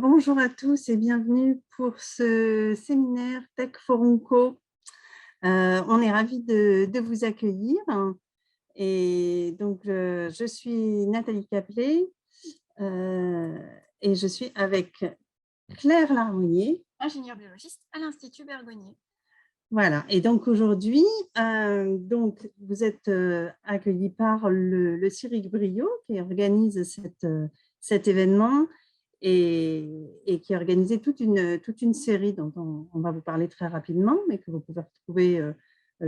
bonjour à tous et bienvenue pour ce séminaire Tech Forum Co. On est ravis de vous accueillir. Et donc, je suis Nathalie Caplet et je suis avec Claire Larmonnier, ingénieure biologiste à l'Institut Bergonié. Voilà, et donc aujourd'hui, vous êtes accueillis par le CIRIC Brio qui organise cet événement et qui a organisé toute une série dont on va vous parler très rapidement, mais que vous pouvez retrouver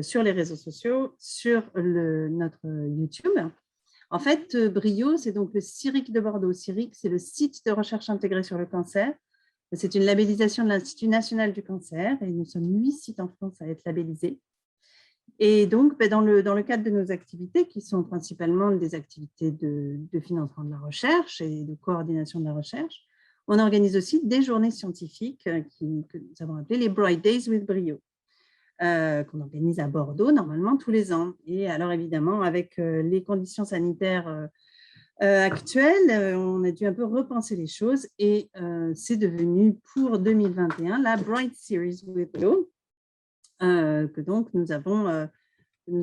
sur les réseaux sociaux, sur notre YouTube. En fait, Brio, c'est donc le CIRIC de Bordeaux. CIRIC, c'est le site de recherche intégré sur le cancer. C'est une labellisation de l'Institut national du cancer et nous sommes 8 sites en France à être labellisés. Et donc, dans le cadre de nos activités, qui sont principalement des activités de financement de la recherche et de coordination de la recherche, on organise aussi des journées scientifiques que nous avons appelées les Bright Days with Brio, qu'on organise à Bordeaux normalement tous les ans. Et alors évidemment, avec les conditions sanitaires actuelle, on a dû un peu repenser les choses et c'est devenu pour 2021 la Bright Series with Brio, que donc nous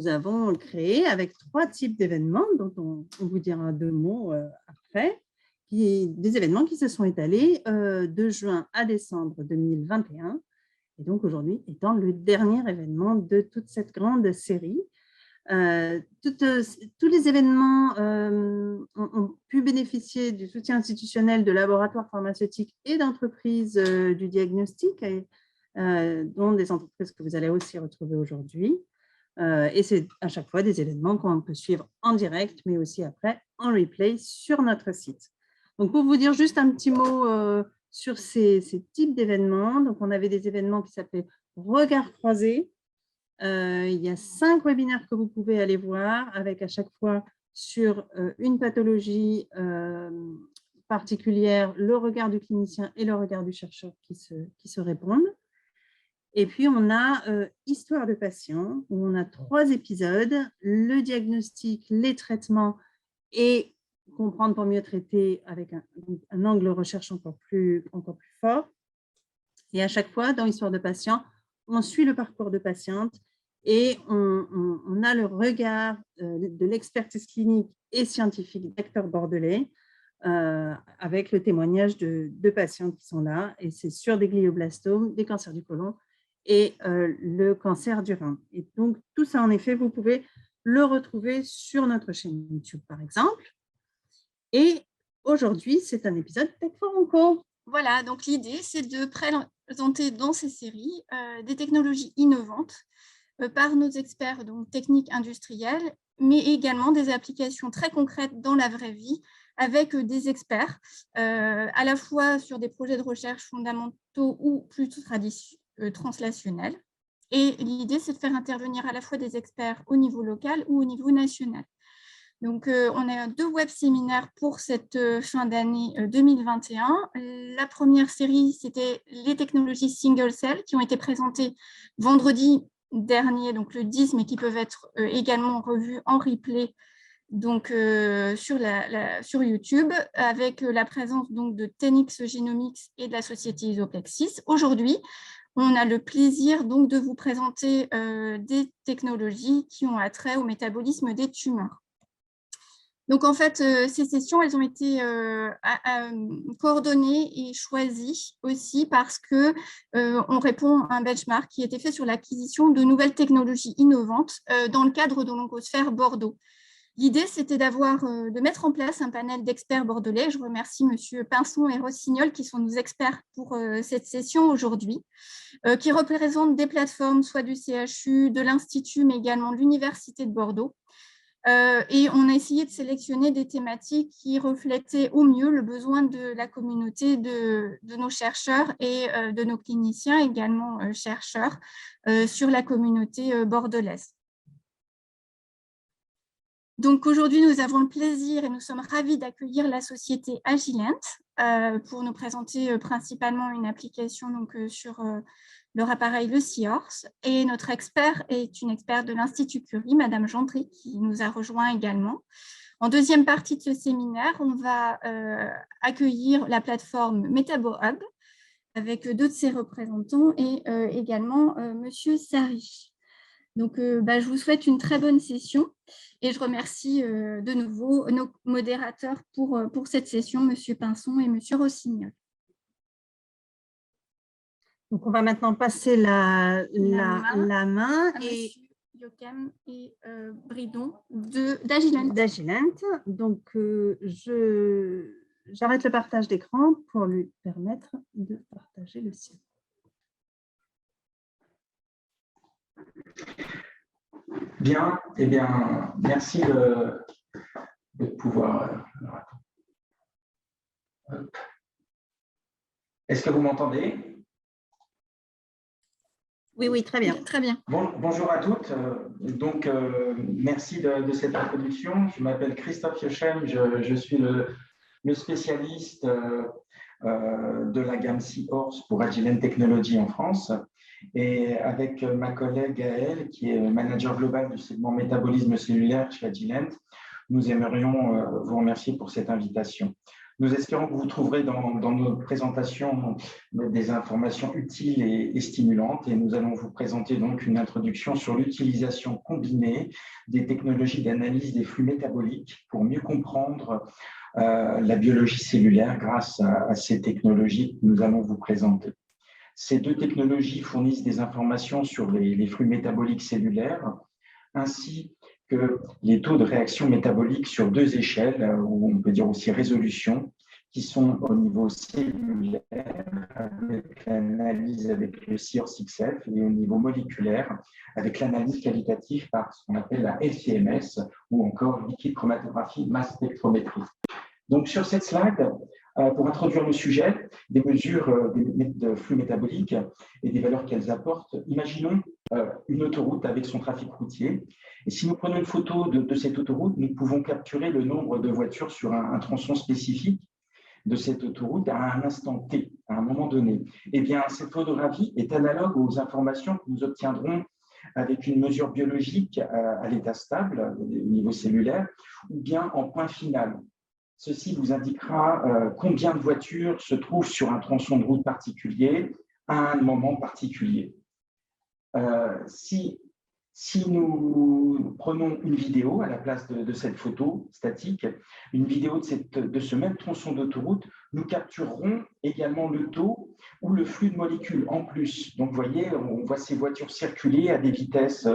avons créé avec 3 types d'événements dont on vous dira 2 mots après, des événements qui se sont étalés de juin à décembre 2021 et donc aujourd'hui étant le dernier événement de toute cette grande série. Tous les événements ont pu bénéficier du soutien institutionnel de laboratoires pharmaceutiques et d'entreprises du diagnostic, dont des entreprises que vous allez aussi retrouver aujourd'hui. Et c'est à chaque fois des événements qu'on peut suivre en direct, mais aussi après en replay sur notre site. Donc, pour vous dire juste un petit mot sur ces types d'événements, donc on avait des événements qui s'appelaient Regards croisés. Il y a 5 webinaires que vous pouvez aller voir avec à chaque fois sur une pathologie particulière, le regard du clinicien et le regard du chercheur qui se répondent. Et puis, on a Histoire de patient, où on a 3 épisodes, le diagnostic, les traitements et comprendre pour mieux traiter avec un angle recherche encore plus fort. Et à chaque fois, dans Histoire de patient, on suit le parcours de patiente et on a le regard de l'expertise clinique et scientifique d'acteurs bordelais avec le témoignage de patients qui sont là. Et c'est sur des glioblastomes, des cancers du côlon et le cancer du rein. Et donc, tout ça, en effet, vous pouvez le retrouver sur notre chaîne YouTube, par exemple. Et aujourd'hui, c'est un épisode Tech Forum Co. Voilà, donc l'idée, c'est de présenter dans ces séries des technologies innovantes par nos experts donc, techniques industriels, mais également des applications très concrètes dans la vraie vie avec des experts, à la fois sur des projets de recherche fondamentaux ou plutôt translationnels. Et l'idée, c'est de faire intervenir à la fois des experts au niveau local ou au niveau national. Donc, on a 2 web-séminaires pour cette fin d'année 2021. La première série, c'était les technologies single cell qui ont été présentées vendredi dernier, donc le 10, mais qui peuvent être également revues en replay donc, sur YouTube, avec la présence donc, de Tenix Genomics et de la société Isoplexis. Aujourd'hui, on a le plaisir donc, de vous présenter des technologies qui ont attrait au métabolisme des tumeurs. Donc, en fait, ces sessions, elles ont été coordonnées et choisies aussi parce qu'on répond à un benchmark qui a été fait sur l'acquisition de nouvelles technologies innovantes dans le cadre de l'Oncosphère Bordeaux. L'idée, c'était de mettre en place un panel d'experts bordelais. Je remercie M. Pinson et Rossignol qui sont nos experts pour cette session aujourd'hui, qui représentent des plateformes, soit du CHU, de l'Institut, mais également de l'Université de Bordeaux. Et on a essayé de sélectionner des thématiques qui reflétaient au mieux le besoin de la communauté de nos chercheurs et de nos cliniciens, également chercheurs, sur la communauté bordelaise. Donc aujourd'hui, nous avons le plaisir et nous sommes ravis d'accueillir la société Agilent pour nous présenter principalement une application donc, sur leur appareil, le Seahorse. Et notre expert est une experte de l'Institut Curie, Madame Gendry, qui nous a rejoint également. En deuxième partie de ce séminaire, on va accueillir la plateforme MetaboHub avec deux de ses représentants et également Monsieur Sari. Donc, je vous souhaite une très bonne session et je remercie de nouveau nos modérateurs pour cette session, Monsieur Pinson et Monsieur Rossignol. Donc, on va maintenant passer la main à et Monsieur Yokem et Bridon d'Agilent. Donc, j'arrête le partage d'écran pour lui permettre de partager le sien. Bien, eh bien, merci de pouvoir. Est-ce que vous m'entendez? Oui, oui, très bien. Très bien. Bonjour à toutes. Donc, merci de cette introduction. Je m'appelle Christophe Yochem, je suis le spécialiste de la gamme Seahorse pour Agilent Technologies en France. Et avec ma collègue Gaëlle, qui est manager global du segment métabolisme cellulaire chez Agilent, nous aimerions vous remercier pour cette invitation. Nous espérons que vous trouverez dans notre présentation des informations utiles et stimulantes, et nous allons vous présenter donc une introduction sur l'utilisation combinée des technologies d'analyse des flux métaboliques pour mieux comprendre la biologie cellulaire grâce à ces technologies que nous allons vous présenter. Ces deux technologies fournissent des informations sur les flux métaboliques cellulaires, ainsi que les taux de réaction métabolique sur deux échelles, ou on peut dire aussi résolution, qui sont au niveau cellulaire, avec l'analyse avec le CIRS-XF, et au niveau moléculaire, avec l'analyse qualitative par ce qu'on appelle la LCMS, ou encore liquide chromatographie mass spectrométrie. Donc, sur cette slide, pour introduire le sujet, des mesures de flux métaboliques et des valeurs qu'elles apportent, imaginons une autoroute avec son trafic routier. Et si nous prenons une photo de cette autoroute, nous pouvons capturer le nombre de voitures sur un tronçon spécifique de cette autoroute à un instant T, à un moment donné. Eh bien, cette photographie est analogue aux informations que nous obtiendrons avec une mesure biologique à l'état stable, au niveau cellulaire, ou bien en point final. Ceci vous indiquera combien de voitures se trouvent sur un tronçon de route particulier à un moment particulier. Si nous prenons une vidéo à la place de cette photo statique, une vidéo de ce même tronçon d'autoroute, nous capturerons également le taux ou le flux de molécules en plus. Donc, vous voyez, on voit ces voitures circuler à des vitesses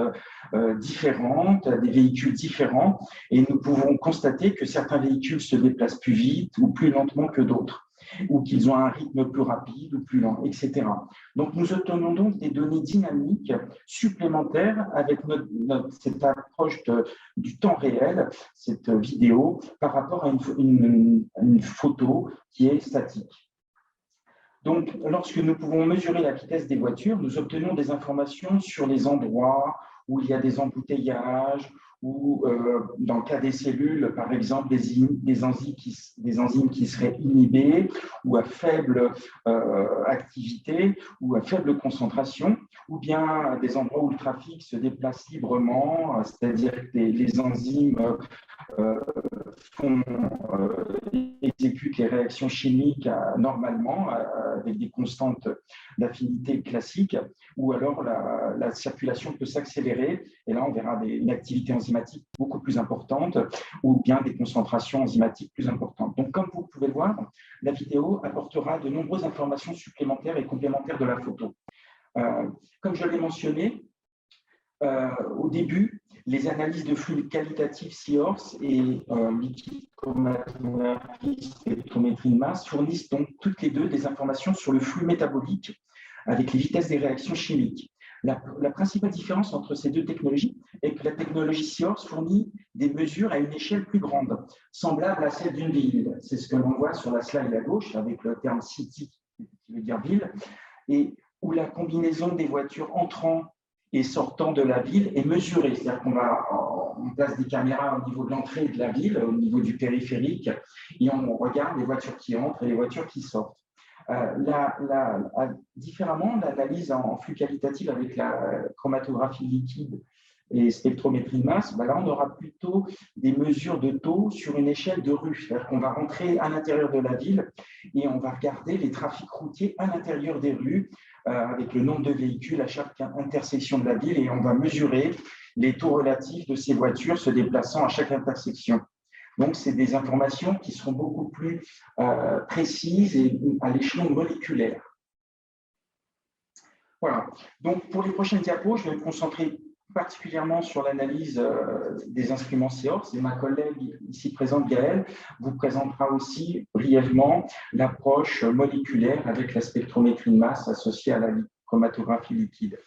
différentes, à des véhicules différents, et nous pouvons constater que certains véhicules se déplacent plus vite ou plus lentement que d'autres, ou qu'ils ont un rythme plus rapide ou plus lent, etc. Donc, nous obtenons donc des données dynamiques supplémentaires avec cette approche du temps réel, cette vidéo, par rapport à une photo qui est statique. Donc, lorsque nous pouvons mesurer la vitesse des voitures, nous obtenons des informations sur les endroits où il y a des embouteillages, ou dans le cas des cellules, par exemple, des enzymes qui seraient inhibées ou à faible activité ou à faible concentration, ou bien des endroits où le trafic se déplace librement, c'est-à-dire que les enzymes exécutent les réactions chimiques normalement avec des constantes d'affinité classiques, ou alors la circulation peut s'accélérer, et là on verra une activité enzymatique beaucoup plus importante, ou bien des concentrations enzymatiques plus importantes. Donc, comme vous pouvez le voir, la vidéo apportera de nombreuses informations supplémentaires et complémentaires de la photo. Comme je l'ai mentionné au début, les analyses de flux qualitatifs Seahorse et liquide chromatographie spectrométrie de masse fournissent donc toutes les deux des informations sur le flux métabolique avec les vitesses des réactions chimiques. La principale différence entre ces deux technologies est que la technologie Seahorse fournit des mesures à une échelle plus grande, semblable à celle d'une ville. C'est ce que l'on voit sur la slide à gauche avec le terme city, qui veut dire ville, et où la combinaison des voitures entrant et sortant de la ville est mesurée. C'est-à-dire qu'on place des caméras au niveau de l'entrée de la ville, au niveau du périphérique, et on regarde les voitures qui entrent et les voitures qui sortent. Différemment, l'analyse en flux qualitatif avec la chromatographie liquide et spectrométrie de masse, ben là, on aura plutôt des mesures de taux sur une échelle de rue. C'est-à-dire qu'on va rentrer à l'intérieur de la ville et on va regarder les trafics routiers à l'intérieur des rues avec le nombre de véhicules à chaque intersection de la ville et on va mesurer les taux relatifs de ces voitures se déplaçant à chaque intersection. Donc, c'est des informations qui seront beaucoup plus précises et à l'échelon moléculaire. Voilà. Donc, pour les prochaines diapos, je vais me concentrer particulièrement sur l'analyse des instruments SEORS. Et ma collègue ici présente, Gaëlle, vous présentera aussi brièvement l'approche moléculaire avec la spectrométrie de masse associée à la chromatographie liquide.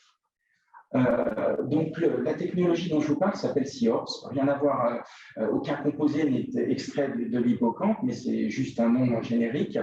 Donc, la technologie dont je vous parle s'appelle SEORS. Rien à voir, aucun composé n'est extrait de l'hippocampe, mais c'est juste un nom générique.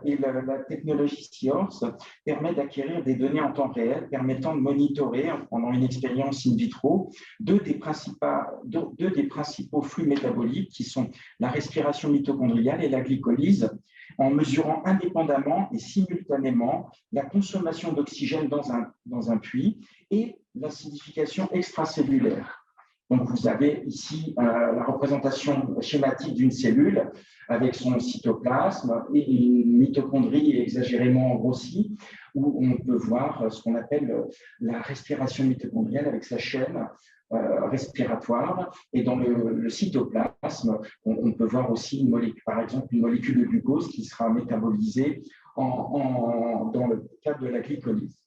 Et la technologie SEORS permet d'acquérir des données en temps réel, permettant de monitorer, pendant une expérience in vitro, deux des principaux flux métaboliques qui sont la respiration mitochondriale et la glycolyse, en mesurant indépendamment et simultanément la consommation d'oxygène dans un puits et l'acidification extracellulaire. Donc, vous avez ici la représentation schématique d'une cellule avec son cytoplasme et une mitochondrie exagérément grossie, où on peut voir ce qu'on appelle la respiration mitochondriale avec sa chaîne respiratoire. Et dans le cytoplasme, on peut voir aussi, par exemple, une molécule de glucose qui sera métabolisée dans le cadre de la glycolyse.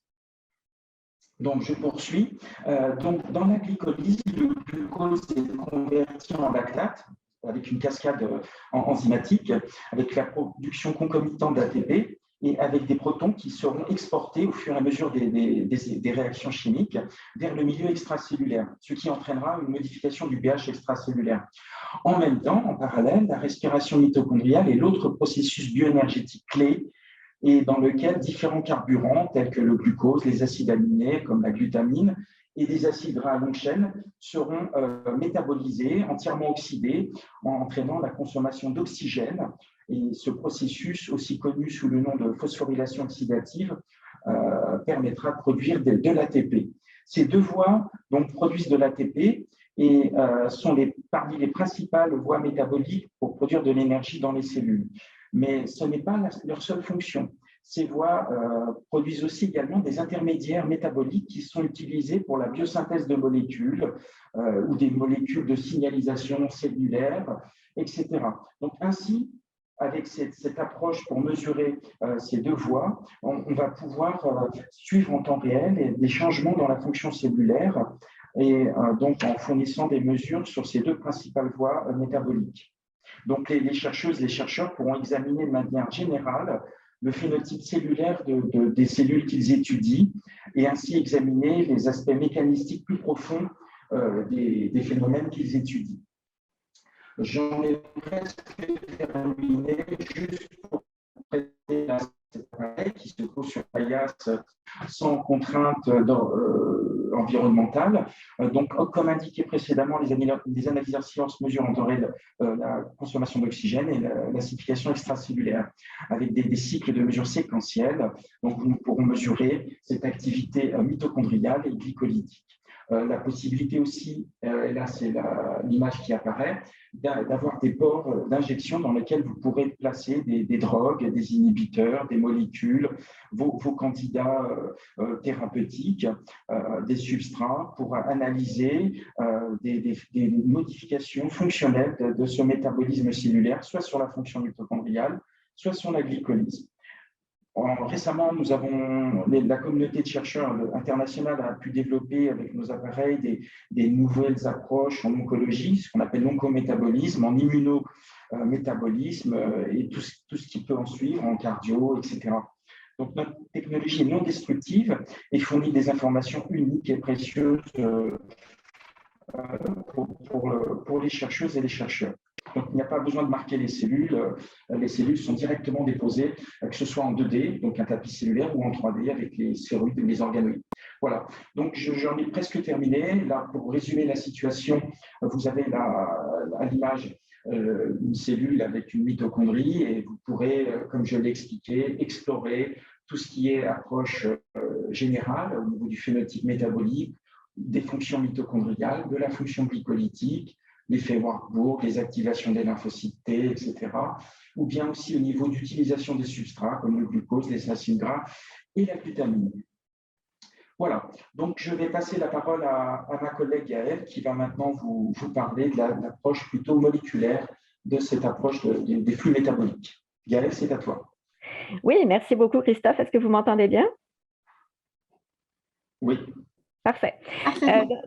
Donc, je poursuis. Donc, dans la glycolyse, le glucose est converti en lactate avec une cascade enzymatique, avec la production concomitante d'ATP et avec des protons qui seront exportés au fur et à mesure des réactions chimiques vers le milieu extracellulaire, ce qui entraînera une modification du pH extracellulaire. En même temps, en parallèle, la respiration mitochondriale est l'autre processus bioénergétique clé et dans lequel différents carburants tels que le glucose, les acides aminés comme la glutamine et des acides gras à longue chaîne seront métabolisés, entièrement oxydés, en entraînant la consommation d'oxygène. Et ce processus, aussi connu sous le nom de phosphorylation oxydative, permettra de produire de l'ATP. Ces deux voies donc, produisent de l'ATP et sont parmi les principales voies métaboliques pour produire de l'énergie dans les cellules. Mais ce n'est pas leur seule fonction. Ces voies produisent aussi également des intermédiaires métaboliques qui sont utilisés pour la biosynthèse de molécules ou des molécules de signalisation cellulaire, etc. Donc ainsi, avec cette approche pour mesurer ces deux voies, on va pouvoir suivre en temps réel les changements dans la fonction cellulaire et donc en fournissant des mesures sur ces deux principales voies métaboliques. Donc, les chercheuses, les chercheurs pourront examiner de manière générale le phénotype cellulaire des cellules qu'ils étudient et ainsi examiner les aspects mécanistiques plus profonds des phénomènes qu'ils étudient. J'en ai presque terminé juste pour présenter cet appareil qui se trouve sur paillasse sans contrainte environnementale. Donc, comme indiqué précédemment, les analyseurs SEORS mesurent en temps réel la consommation d'oxygène et l'acidification extracellulaire avec des cycles de mesure séquentiels. Donc, nous pourrons mesurer cette activité mitochondriale et glycolytique. La possibilité aussi, et là c'est l'image qui apparaît, d'avoir des ports d'injection dans lesquels vous pourrez placer des drogues, des inhibiteurs, des molécules, vos candidats thérapeutiques, des substrats pour analyser des modifications fonctionnelles de ce métabolisme cellulaire, soit sur la fonction mitochondriale, soit sur la glycolyse. Récemment, la communauté de chercheurs internationale a pu développer avec nos appareils des nouvelles approches en oncologie, ce qu'on appelle l'oncométabolisme, en immunométabolisme et tout ce qui peut en suivre, en cardio, etc. Donc, notre technologie est non destructive et fournit des informations uniques et précieuses pour les chercheuses et les chercheurs. Donc, il n'y a pas besoin de marquer les cellules. Les cellules sont directement déposées, que ce soit en 2D, donc un tapis cellulaire, ou en 3D avec les sphéroïdes ou les organoïdes. Voilà. Donc, j'en ai presque terminé. Là, pour résumer la situation, vous avez à l'image une cellule avec une mitochondrie et vous pourrez, comme je l'ai expliqué, explorer tout ce qui est approche générale au niveau du phénotype métabolique des fonctions mitochondriales, de la fonction glycolytique, l'effet Warburg, les activations des lymphocytes T, etc. Ou bien aussi au niveau d'utilisation des substrats comme le glucose, les acides gras et la glutamine. Voilà, donc je vais passer la parole à ma collègue Gaëlle qui va maintenant vous parler de l'approche plutôt moléculaire de cette approche des flux métaboliques. Gaëlle, c'est à toi. Oui, merci beaucoup Christophe. Est-ce que vous m'entendez bien? Oui. Parfait.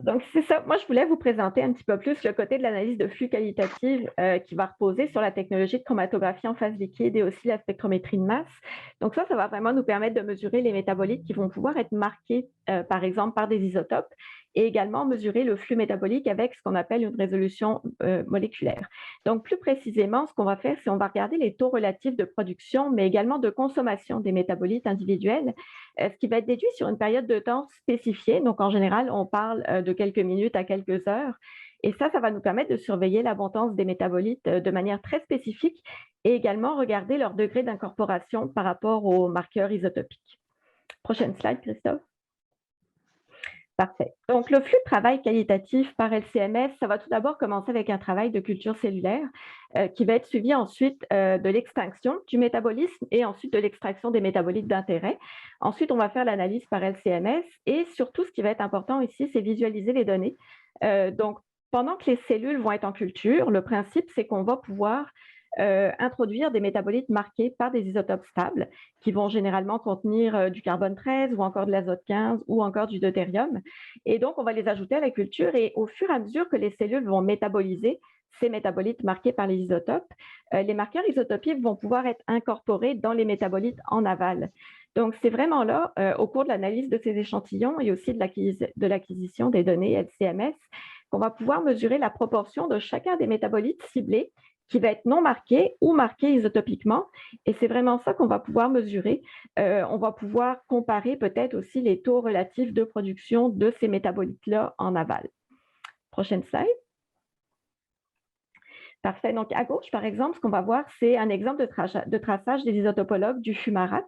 Donc, c'est ça. Moi, je voulais vous présenter un petit peu plus le côté de l'analyse de flux qualitative qui va reposer sur la technologie de chromatographie en phase liquide et aussi la spectrométrie de masse. Donc, ça va vraiment nous permettre de mesurer les métabolites qui vont pouvoir être marqués, par exemple, par des isotopes et également mesurer le flux métabolique avec ce qu'on appelle une résolution moléculaire. Donc, plus précisément, ce qu'on va faire, c'est qu'on va regarder les taux relatifs de production, mais également de consommation des métabolites individuels, ce qui va être déduit sur une période de temps spécifiée. Donc, en général, on parle de quelques minutes à quelques heures. Et ça va nous permettre de surveiller l'abondance des métabolites de manière très spécifique et également regarder leur degré d'incorporation par rapport aux marqueurs isotopiques. Prochaine slide, Christophe. Parfait. Donc, le flux de travail qualitatif par LCMS, ça va tout d'abord commencer avec un travail de culture cellulaire qui va être suivi ensuite de l'extinction du métabolisme et ensuite de l'extraction des métabolites d'intérêt. Ensuite, on va faire l'analyse par LCMS et surtout, ce qui va être important ici, c'est visualiser les données. Donc, pendant que les cellules vont être en culture, le principe, c'est qu'on va pouvoir introduire des métabolites marqués par des isotopes stables qui vont généralement contenir du carbone 13 ou encore de l'azote 15 ou encore du deutérium. Et donc, on va les ajouter à la culture et au fur et à mesure que les cellules vont métaboliser ces métabolites marqués par les isotopes, les marqueurs isotopiques vont pouvoir être incorporés dans les métabolites en aval. Donc, c'est vraiment là, au cours de l'analyse de ces échantillons et aussi de l'acquisition des données LCMS, qu'on va pouvoir mesurer la proportion de chacun des métabolites ciblés qui va être non marqué ou marqué isotopiquement. Et c'est vraiment ça qu'on va pouvoir mesurer. On va pouvoir comparer peut-être aussi les taux relatifs de production de ces métabolites-là en aval. Prochaine slide. Parfait. Donc, à gauche, par exemple, ce qu'on va voir, c'est un exemple de traçage des isotopologues du fumarate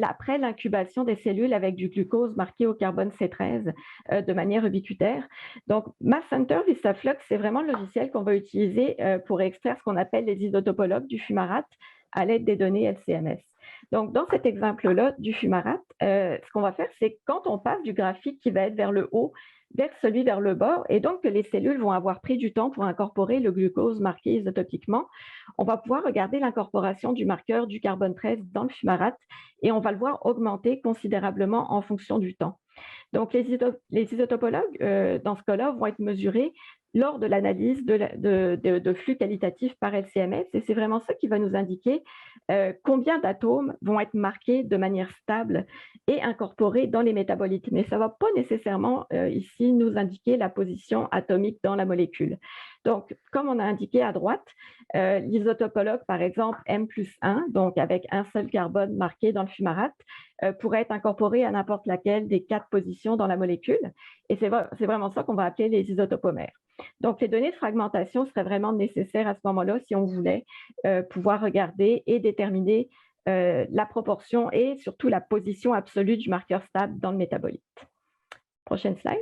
après l'incubation des cellules avec du glucose marqué au carbone C13 de manière ubiquitaire. Donc, Mass Center VistaFlux, c'est vraiment le logiciel qu'on va utiliser pour extraire ce qu'on appelle les isotopologues du fumarate à l'aide des données LCMS. Donc, dans cet exemple-là du fumarate, ce qu'on va faire, c'est quand on passe du graphique qui va être vers le haut vers celui vers le bas, et donc que les cellules vont avoir pris du temps pour incorporer le glucose marqué isotopiquement, on va pouvoir regarder l'incorporation du marqueur du carbone 13 dans le fumarate et on va le voir augmenter considérablement en fonction du temps. Donc, les isotopologues, dans ce cas-là, vont être mesurés lors de l'analyse de flux qualitatifs par LCMS, et c'est vraiment ça qui va nous indiquer combien d'atomes vont être marqués de manière stable et incorporés dans les métabolites. Mais ça ne va pas nécessairement ici nous indiquer la position atomique dans la molécule. Donc, comme on a indiqué à droite, l'isotopologue, par exemple, M+1, donc avec un seul carbone marqué dans le fumarate, pourrait être incorporé à n'importe laquelle des 4 positions dans la molécule. Et c'est vraiment ça qu'on va appeler les isotopomères. Donc, les données de fragmentation seraient vraiment nécessaires à ce moment-là si on voulait pouvoir regarder et déterminer la proportion et surtout la position absolue du marqueur stable dans le métabolite. Prochaine slide.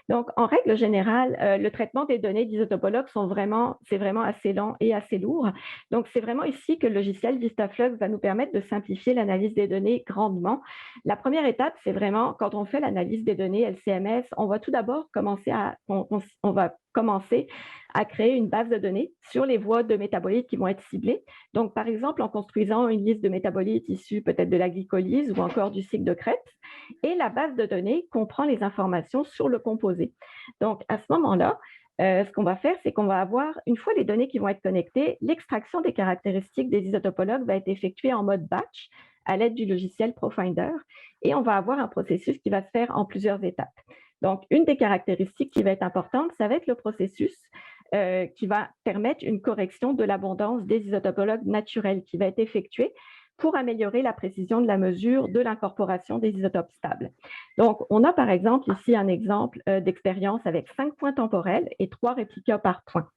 Donc, en règle générale, le traitement des données d'isotopologues, c'est vraiment assez lent et assez lourd. Donc, c'est vraiment ici que le logiciel VistaFlux va nous permettre de simplifier l'analyse des données grandement. La première étape, c'est vraiment quand on fait l'analyse des données LCMS, on va tout d'abord commencer à créer une base de données sur les voies de métabolites qui vont être ciblées. Donc, par exemple, en construisant une liste de métabolites issus peut-être de la glycolyse ou encore du cycle de Krebs. Et la base de données comprend les informations sur le composé. Donc, à ce moment-là, ce qu'on va faire, c'est qu'on va avoir, une fois les données qui vont être connectées, l'extraction des caractéristiques des isotopologues va être effectuée en mode batch à l'aide du logiciel Profinder. Et on va avoir un processus qui va se faire en plusieurs étapes. Donc, une des caractéristiques qui va être importante, ça va être le processus qui va permettre une correction de l'abondance des isotopologues naturels qui va être effectuée pour améliorer la précision de la mesure de l'incorporation des isotopes stables. Donc, on a par exemple ici un exemple d'expérience avec 5 points temporels et 3 réplicas par point.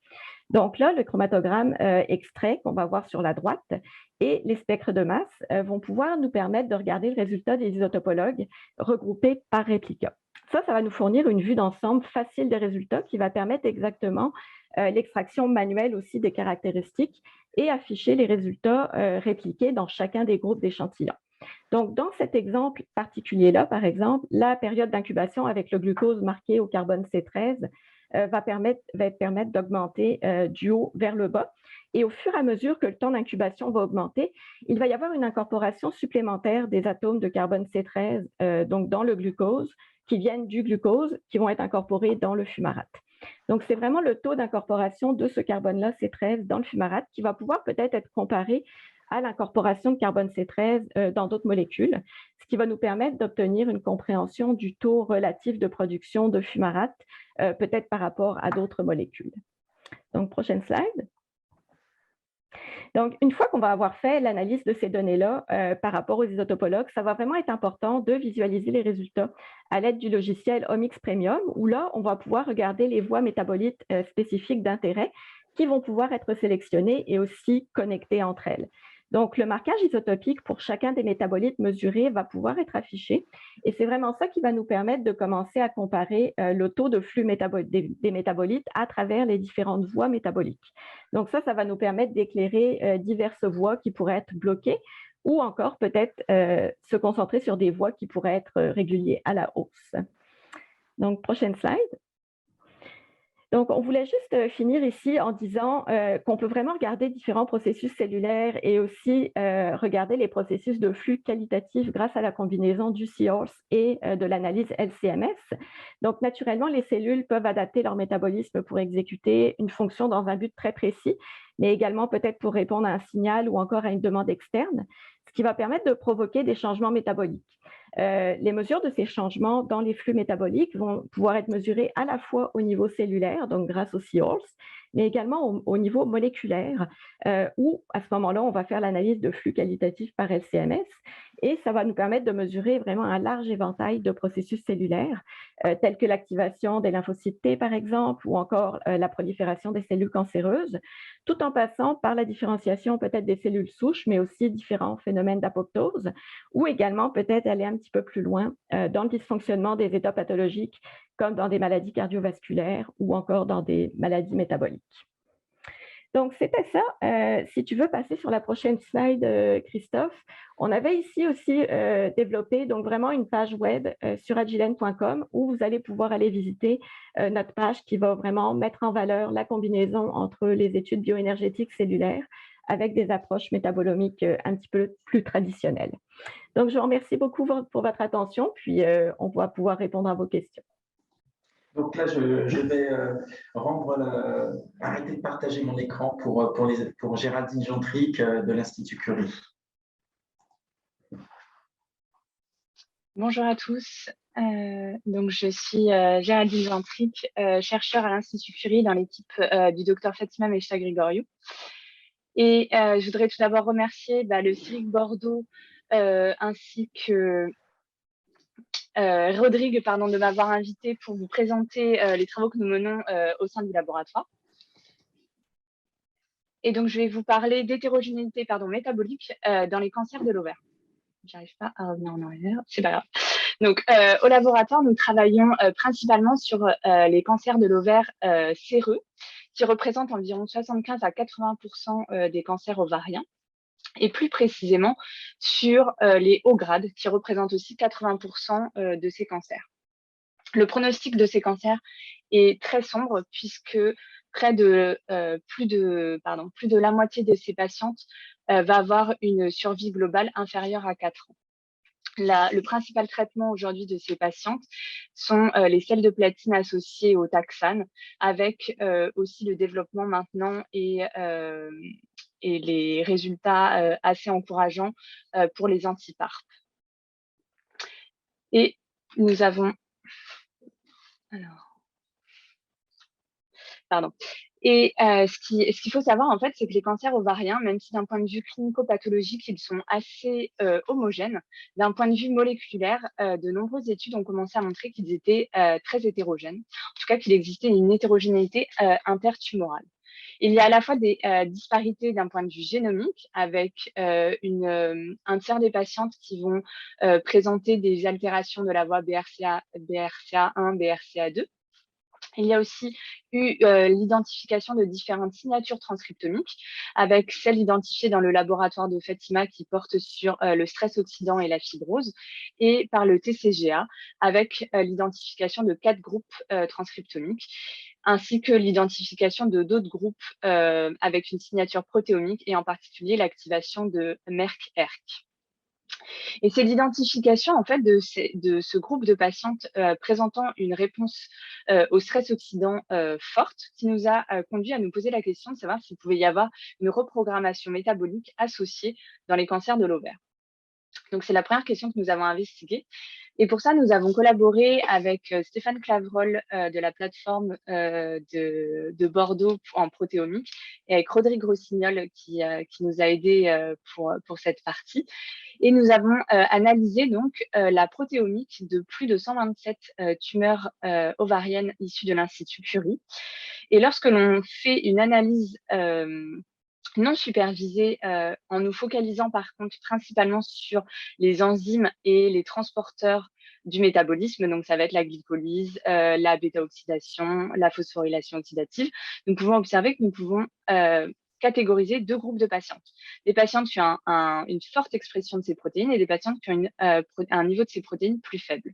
Donc là, le chromatogramme extrait qu'on va voir sur la droite et les spectres de masse vont pouvoir nous permettre de regarder le résultat des isotopologues regroupés par réplica. Ça va nous fournir une vue d'ensemble facile des résultats qui va permettre exactement l'extraction manuelle aussi des caractéristiques et afficher les résultats répliqués dans chacun des groupes d'échantillons. Donc, dans cet exemple particulier-là, par exemple, la période d'incubation avec le glucose marqué au carbone C13 va permettre d'augmenter du haut vers le bas. Et au fur et à mesure que le temps d'incubation va augmenter, il va y avoir une incorporation supplémentaire des atomes de carbone C13 donc dans le glucose, qui viennent du glucose, qui vont être incorporés dans le fumarate. Donc, c'est vraiment le taux d'incorporation de ce carbone-là, C13, dans le fumarate, qui va pouvoir peut-être être comparé à l'incorporation de carbone C13 dans d'autres molécules, ce qui va nous permettre d'obtenir une compréhension du taux relatif de production de fumarate, peut-être par rapport à d'autres molécules. Donc, prochaine slide. Donc, une fois qu'on va avoir fait l'analyse de ces données-là par rapport aux isotopologues, ça va vraiment être important de visualiser les résultats à l'aide du logiciel Omics Premium, où là, on va pouvoir regarder les voies métabolites spécifiques d'intérêt qui vont pouvoir être sélectionnées et aussi connectées entre elles. Donc, le marquage isotopique pour chacun des métabolites mesurés va pouvoir être affiché et c'est vraiment ça qui va nous permettre de commencer à comparer le taux de flux des métabolites à travers les différentes voies métaboliques. Donc, ça va nous permettre d'éclairer diverses voies qui pourraient être bloquées ou encore peut-être se concentrer sur des voies qui pourraient être réguliers à la hausse. Donc, prochaine slide. Donc, on voulait juste finir ici en disant qu'on peut vraiment regarder différents processus cellulaires et aussi regarder les processus de flux qualitatifs grâce à la combinaison du Seahorse et de l'analyse LCMS. Donc, naturellement, les cellules peuvent adapter leur métabolisme pour exécuter une fonction dans un but très précis, mais également peut-être pour répondre à un signal ou encore à une demande externe, ce qui va permettre de provoquer des changements métaboliques. Les mesures de ces changements dans les flux métaboliques vont pouvoir être mesurées à la fois au niveau cellulaire, donc grâce au Seahorse, mais également au niveau moléculaire, où à ce moment-là, on va faire l'analyse de flux qualitatifs par LCMS, et ça va nous permettre de mesurer vraiment un large éventail de processus cellulaires, tels que l'activation des lymphocytes T, par exemple, ou encore la prolifération des cellules cancéreuses, tout en passant par la différenciation peut-être des cellules souches, mais aussi différents phénomènes d'apoptose, ou également peut-être aller un petit peu plus loin dans le dysfonctionnement des états pathologiques, comme dans des maladies cardiovasculaires ou encore dans des maladies métaboliques. Donc, c'était ça. Si tu veux passer sur la prochaine slide, Christophe, on avait ici aussi développé donc vraiment une page web sur agilent.com où vous allez pouvoir aller visiter notre page qui va vraiment mettre en valeur la combinaison entre les études bioénergétiques cellulaires avec des approches métabolomiques un petit peu plus traditionnelles. Donc, je vous remercie beaucoup pour votre attention, puis on va pouvoir répondre à vos questions. Donc là, je vais arrêter de partager mon écran pour Géraldine Gentric de l'Institut Curie. Bonjour à tous. Donc je suis Géraldine Gentric, chercheure à l'Institut Curie dans l'équipe du Dr Fatima Mechta-Grigoriou. Et je voudrais tout d'abord remercier le CIRIC Bordeaux ainsi que Rodrigue de m'avoir invité pour vous présenter les travaux que nous menons au sein du laboratoire. Et donc, je vais vous parler d'hétérogénéité métabolique dans les cancers de l'ovaire. J'arrive pas à revenir en arrière, c'est pas grave. Donc, au laboratoire, nous travaillons principalement sur les cancers de l'ovaire séreux, qui représentent environ 75 à 80% des cancers ovariens, et plus précisément sur les hauts grades, qui représentent aussi 80% de ces cancers. Le pronostic de ces cancers est très sombre puisque près de plus de la moitié de ces patientes va avoir une survie globale inférieure à 4 ans. Le principal traitement aujourd'hui de ces patientes sont les sels de platine associés au taxane, avec aussi le développement maintenant et les résultats assez encourageants pour les anti-PARP. Et nous avons... Et ce qu'il faut savoir, en fait, c'est que les cancers ovariens, même si d'un point de vue clinico-pathologique, ils sont assez homogènes, d'un point de vue moléculaire, de nombreuses études ont commencé à montrer qu'ils étaient très hétérogènes, en tout cas qu'il existait une hétérogénéité intertumorale. Il y a à la fois des disparités d'un point de vue génomique, avec un tiers des patientes qui vont présenter des altérations de la voie BRCA1, BRCA2. Il y a aussi eu l'identification de différentes signatures transcriptomiques, avec celle identifiée dans le laboratoire de Fatima qui porte sur le stress oxydant et la fibrose, et par le TCGA, avec l'identification de 4 groupes transcriptomiques, ainsi que l'identification de d'autres groupes avec une signature protéomique, et en particulier l'activation de Merck-ERK. Et c'est l'identification en fait de ce groupe de patientes présentant une réponse au stress oxydant forte qui nous a conduit à nous poser la question de savoir s'il pouvait y avoir une reprogrammation métabolique associée dans les cancers de l'ovaire. Donc, c'est la première question que nous avons investiguée. Et pour ça, nous avons collaboré avec Stéphane Clavrolle de la plateforme de Bordeaux en protéomique, et avec Rodrigue Rossignol qui nous a aidés pour cette partie. Et nous avons analysé donc la protéomique de plus de 127 tumeurs ovariennes issues de l'Institut Curie. Et lorsque l'on fait une analyse non supervisée, en nous focalisant par contre principalement sur les enzymes et les transporteurs du métabolisme, donc ça va être la glycolyse, la bêta-oxydation, la phosphorylation oxydative, nous pouvons observer que nous pouvons catégoriser 2 groupes de patientes. Des patientes qui ont une forte expression de ces protéines et des patientes qui ont un niveau de ces protéines plus faible.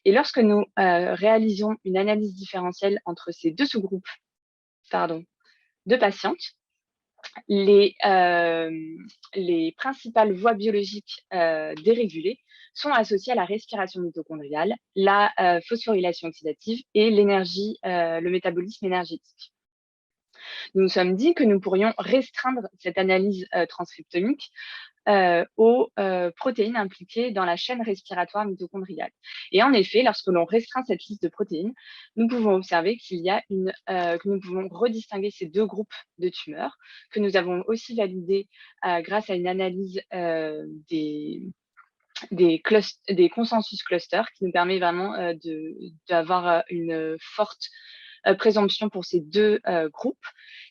Et lorsque nous réalisons une analyse différentielle entre ces 2 sous-groupes de patientes, les principales voies biologiques dérégulées sont associées à la respiration mitochondriale, la phosphorylation oxydative et l'énergie, le métabolisme énergétique. Nous nous sommes dit que nous pourrions restreindre cette analyse transcriptomique aux protéines impliquées dans la chaîne respiratoire mitochondriale. Et en effet, lorsque l'on restreint cette liste de protéines, nous pouvons observer qu'il y a que nous pouvons redistinguer ces 2 groupes de tumeurs, que nous avons aussi validé grâce à une analyse des consensus clusters, qui nous permet vraiment d'avoir une forte présomption pour ces 2 groupes,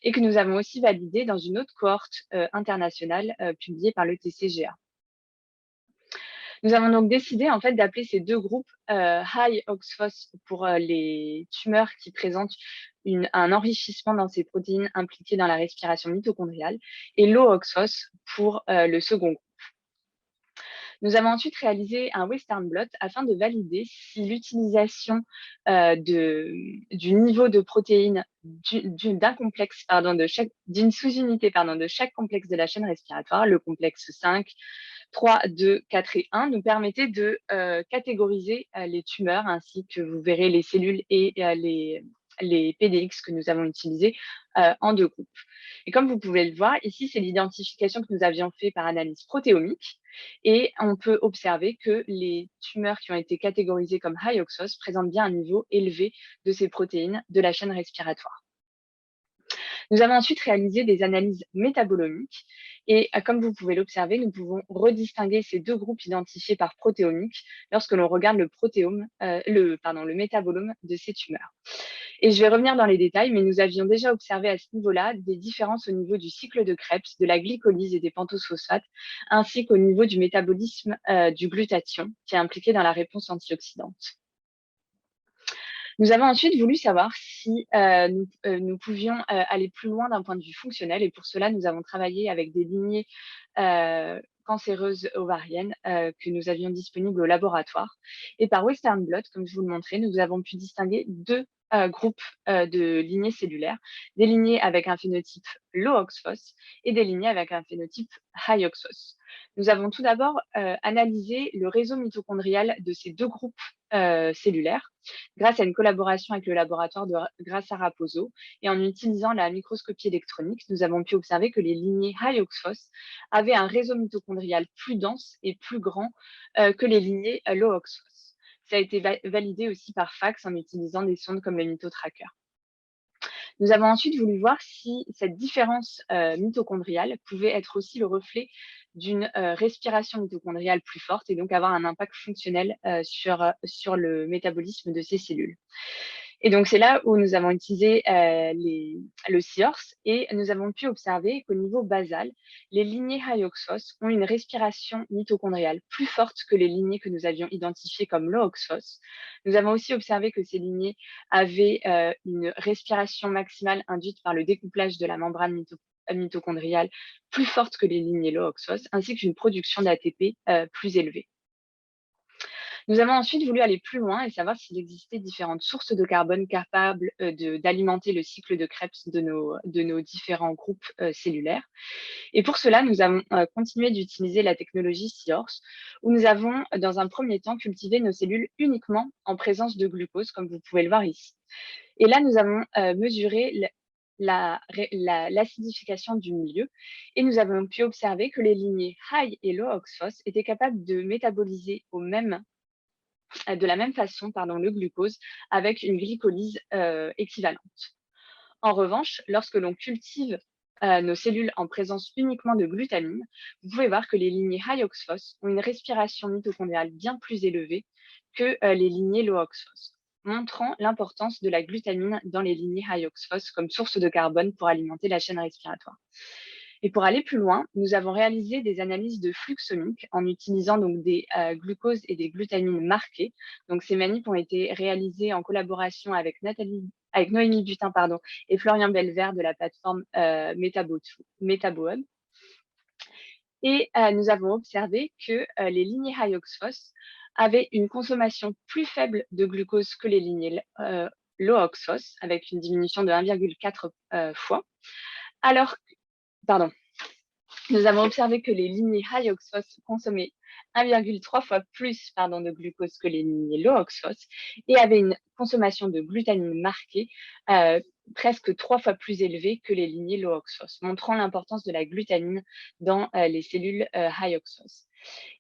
et que nous avons aussi validé dans une autre cohorte internationale publiée par le TCGA. Nous avons donc décidé en fait d'appeler ces 2 groupes High OXPHOS pour les tumeurs qui présentent un enrichissement dans ces protéines impliquées dans la respiration mitochondriale, et Low OXPHOS pour le second groupe. Nous avons ensuite réalisé un Western blot afin de valider si l'utilisation du niveau de protéines d'une sous-unité de chaque complexe de la chaîne respiratoire, le complexe 5, 3, 2, 4 et 1, nous permettait de catégoriser les tumeurs, ainsi que vous verrez les cellules et les PDX que nous avons utilisés en 2 groupes. Et comme vous pouvez le voir, ici, c'est l'identification que nous avions fait par analyse protéomique. Et on peut observer que les tumeurs qui ont été catégorisées comme high OXPHOS présentent bien un niveau élevé de ces protéines de la chaîne respiratoire. Nous avons ensuite réalisé des analyses métabolomiques. Et comme vous pouvez l'observer, nous pouvons redistinguer ces 2 groupes identifiés par protéomique lorsque l'on regarde le métabolome de ces tumeurs. Et je vais revenir dans les détails, mais nous avions déjà observé à ce niveau-là des différences au niveau du cycle de Krebs, de la glycolyse et des pentosephosphates, ainsi qu'au niveau du métabolisme du glutathion, qui est impliqué dans la réponse antioxydante. Nous avons ensuite voulu savoir si nous pouvions aller plus loin d'un point de vue fonctionnel, et pour cela, nous avons travaillé avec des lignées cancéreuses ovariennes que nous avions disponibles au laboratoire. Et par Western blot, comme je vous le montrais, nous avons pu distinguer 2 groupes de lignées cellulaires, des lignées avec un phénotype low OXPHOS et des lignées avec un phénotype high OXPHOS. Nous avons tout d'abord analysé le réseau mitochondrial de ces 2 groupes cellulaires grâce à une collaboration avec le laboratoire de Graça Raposo, et en utilisant la microscopie électronique, nous avons pu observer que les lignées high OXPHOS avaient un réseau mitochondrial plus dense et plus grand que les lignées low OXPHOS. Ça a été validé aussi par fax en utilisant des sondes comme le MitoTracker. Nous avons ensuite voulu voir si cette différence mitochondriale pouvait être aussi le reflet d'une respiration mitochondriale plus forte, et donc avoir un impact fonctionnel sur le métabolisme de ces cellules. Et donc, c'est là où nous avons utilisé le SIORS et nous avons pu observer qu'au niveau basal, les lignées high-oxphos ont une respiration mitochondriale plus forte que les lignées que nous avions identifiées comme low-oxphos. Nous avons aussi observé que ces lignées avaient une respiration maximale induite par le découplage de la membrane mitochondriale plus forte que les lignées low-oxphos, ainsi qu'une production d'ATP plus élevée. Nous avons ensuite voulu aller plus loin et savoir s'il existait différentes sources de carbone capables d'alimenter le cycle de Krebs de nos différents groupes cellulaires. Et pour cela, nous avons continué d'utiliser la technologie SIORS, où nous avons, dans un premier temps, cultivé nos cellules uniquement en présence de glucose, comme vous pouvez le voir ici. Et là, nous avons mesuré l'acidification du milieu et nous avons pu observer que les lignées high et low oxphos étaient capables de métaboliser de la même façon le glucose avec une glycolyse équivalente. En revanche, lorsque l'on cultive nos cellules en présence uniquement de glutamine, vous pouvez voir que les lignées high oxphos ont une respiration mitochondriale bien plus élevée que les lignées low oxphos, montrant l'importance de la glutamine dans les lignées high oxphos comme source de carbone pour alimenter la chaîne respiratoire. Et pour aller plus loin, nous avons réalisé des analyses de flux omiques en utilisant donc des glucoses et des glutamines marquées. Donc ces manips ont été réalisées en collaboration avec Noémie Butin et Florian Belvert de la plateforme MetaboHub. Et nous avons observé que les lignées high oxphos avaient une consommation plus faible de glucose que les lignées low oxphos, avec une diminution de 1,4 fois, nous avons observé que les lignées high oxphos consommaient 1,3 fois plus de glucose que les lignées low oxphos et avaient une consommation de glutamine marquée presque 3 fois plus élevée que les lignées low oxphos, montrant l'importance de la glutamine dans les cellules high oxphos.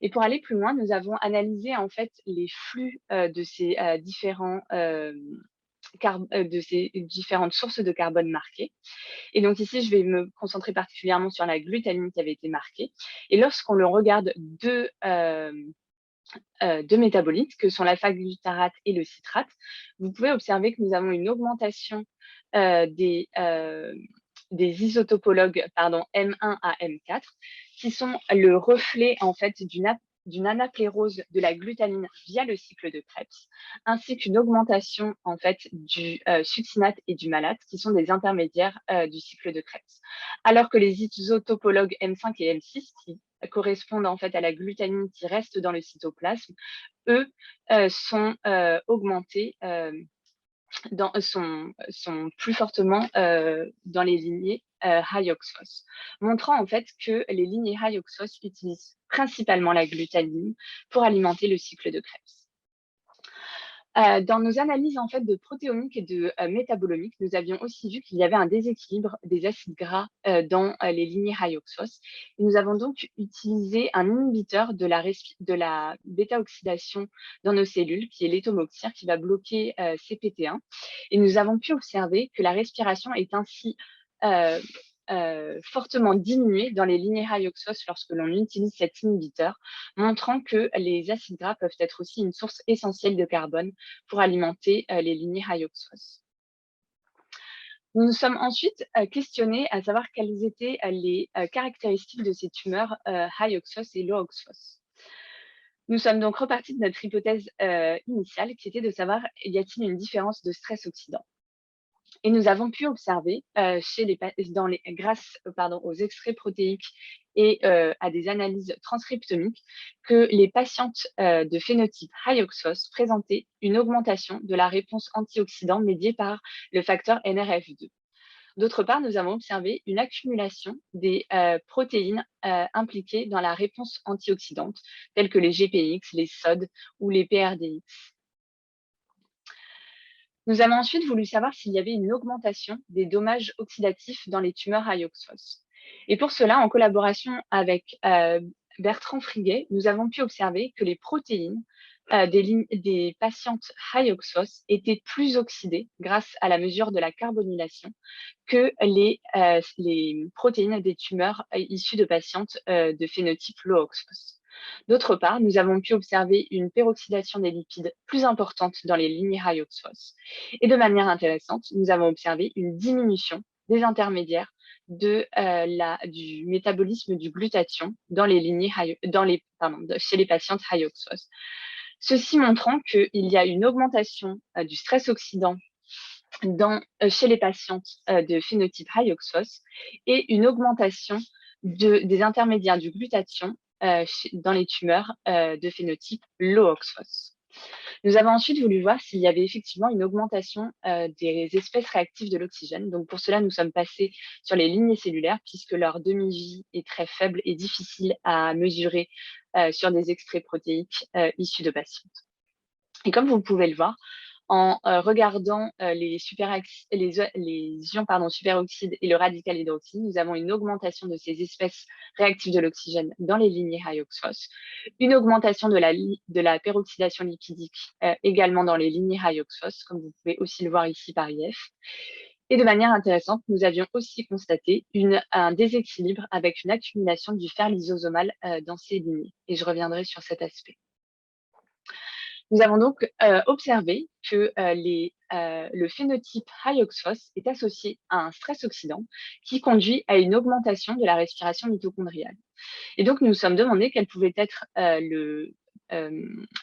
Et pour aller plus loin, nous avons analysé en fait les flux de ces différentes sources de carbone marquées. Et donc ici, je vais me concentrer particulièrement sur la glutamine qui avait été marquée. Et lorsqu'on le regarde deux métabolites, que sont l'alpha-glutarate et le citrate, vous pouvez observer que nous avons une augmentation des isotopologues M1 à M4, qui sont le reflet en fait d'une anaplérose de la glutamine via le cycle de Krebs, ainsi qu'une augmentation en fait du succinate et du malate, qui sont des intermédiaires du cycle de Krebs. Alors que les isotopologues M5 et M6, qui correspondent en fait à la glutamine qui reste dans le cytoplasme, eux sont augmentés, sont plus fortement dans les lignées high oxphos, montrant en fait que les lignées high oxphos utilisent principalement la glutamine pour alimenter le cycle de Krebs. Dans nos analyses en fait de protéomique et de métabolomique, nous avions aussi vu qu'il y avait un déséquilibre des acides gras dans les lignées high oxphos. Et nous avons donc utilisé un inhibiteur de la bêta-oxydation dans nos cellules, qui est l'étomoxir, qui va bloquer CPT1. Et nous avons pu observer que la respiration est ainsi fortement diminuée dans les lignées high oxphos lorsque l'on utilise cet inhibiteur, montrant que les acides gras peuvent être aussi une source essentielle de carbone pour alimenter les lignées high oxphos. Nous nous sommes ensuite questionnés à savoir quelles étaient les caractéristiques de ces tumeurs high oxphos et low oxphos. Nous sommes donc repartis de notre hypothèse initiale, qui était de savoir y a-t-il une différence de stress oxydant. Et nous avons pu observer, grâce aux extraits protéiques et à des analyses transcriptomiques, que les patientes de phénotype high oxphos présentaient une augmentation de la réponse antioxydante médiée par le facteur NRF2. D'autre part, nous avons observé une accumulation des protéines impliquées dans la réponse antioxydante, telles que les GPX, les SOD ou les PRDX. Nous avons ensuite voulu savoir s'il y avait une augmentation des dommages oxydatifs dans les tumeurs high oxphos. Et pour cela, en collaboration avec Bertrand Friguet, nous avons pu observer que les protéines des patientes high oxphos étaient plus oxydées grâce à la mesure de la carbonylation que les protéines des tumeurs issues de patientes de phénotype low oxphos, D'autre part, nous avons pu observer une peroxydation des lipides plus importante dans les lignées high oxphos. Et de manière intéressante, nous avons observé une diminution des intermédiaires du métabolisme du glutathion dans les lignées chez les patientes high oxphos. Ceci montrant qu'il y a une augmentation du stress oxydant chez les patientes de phénotype high oxphos et une augmentation des intermédiaires du glutathion dans les tumeurs de phénotype low oxphos. Nous avons ensuite voulu voir s'il y avait effectivement une augmentation des espèces réactives de l'oxygène. Donc pour cela, nous sommes passés sur les lignées cellulaires puisque leur demi-vie est très faible et difficile à mesurer sur des extraits protéiques issus de patientes. Et comme vous pouvez le voir, en regardant les ions superoxydes et le radical hydroxyle, nous avons une augmentation de ces espèces réactives de l'oxygène dans les lignées high oxphos, une augmentation de la peroxydation lipidique également dans les lignées high oxphos, comme vous pouvez aussi le voir ici par IF. Et de manière intéressante, nous avions aussi constaté un déséquilibre avec une accumulation du fer lysosomal dans ces lignées. Et je reviendrai sur cet aspect. Nous avons donc observé que le phénotype high oxphos est associé à un stress oxydant qui conduit à une augmentation de la respiration mitochondriale. Et donc, nous nous sommes demandé quel pouvait être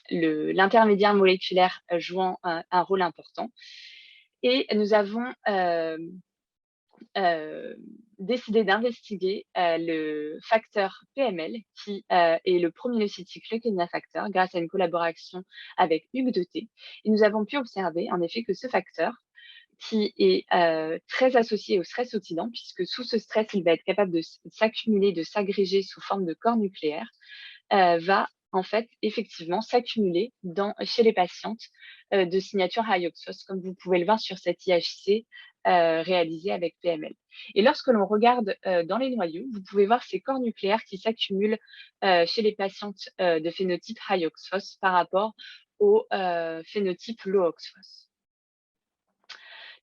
l'intermédiaire moléculaire jouant un rôle important. Et nous avons décidé d'investiguer le facteur PML, qui est le promylocytic leukemia factor, grâce à une collaboration avec Hugues Deté. Et nous avons pu observer en effet que ce facteur, qui est très associé au stress oxydant, puisque sous ce stress, il va être capable de s'accumuler, de s'agréger sous forme de corps nucléaires, va en fait effectivement s'accumuler chez les patientes de signature high oxphos, comme vous pouvez le voir sur cette IHC réalisée avec PML. Et lorsque l'on regarde dans les noyaux, vous pouvez voir ces corps nucléaires qui s'accumulent chez les patientes de phénotype high oxphos par rapport au phénotype low oxphos.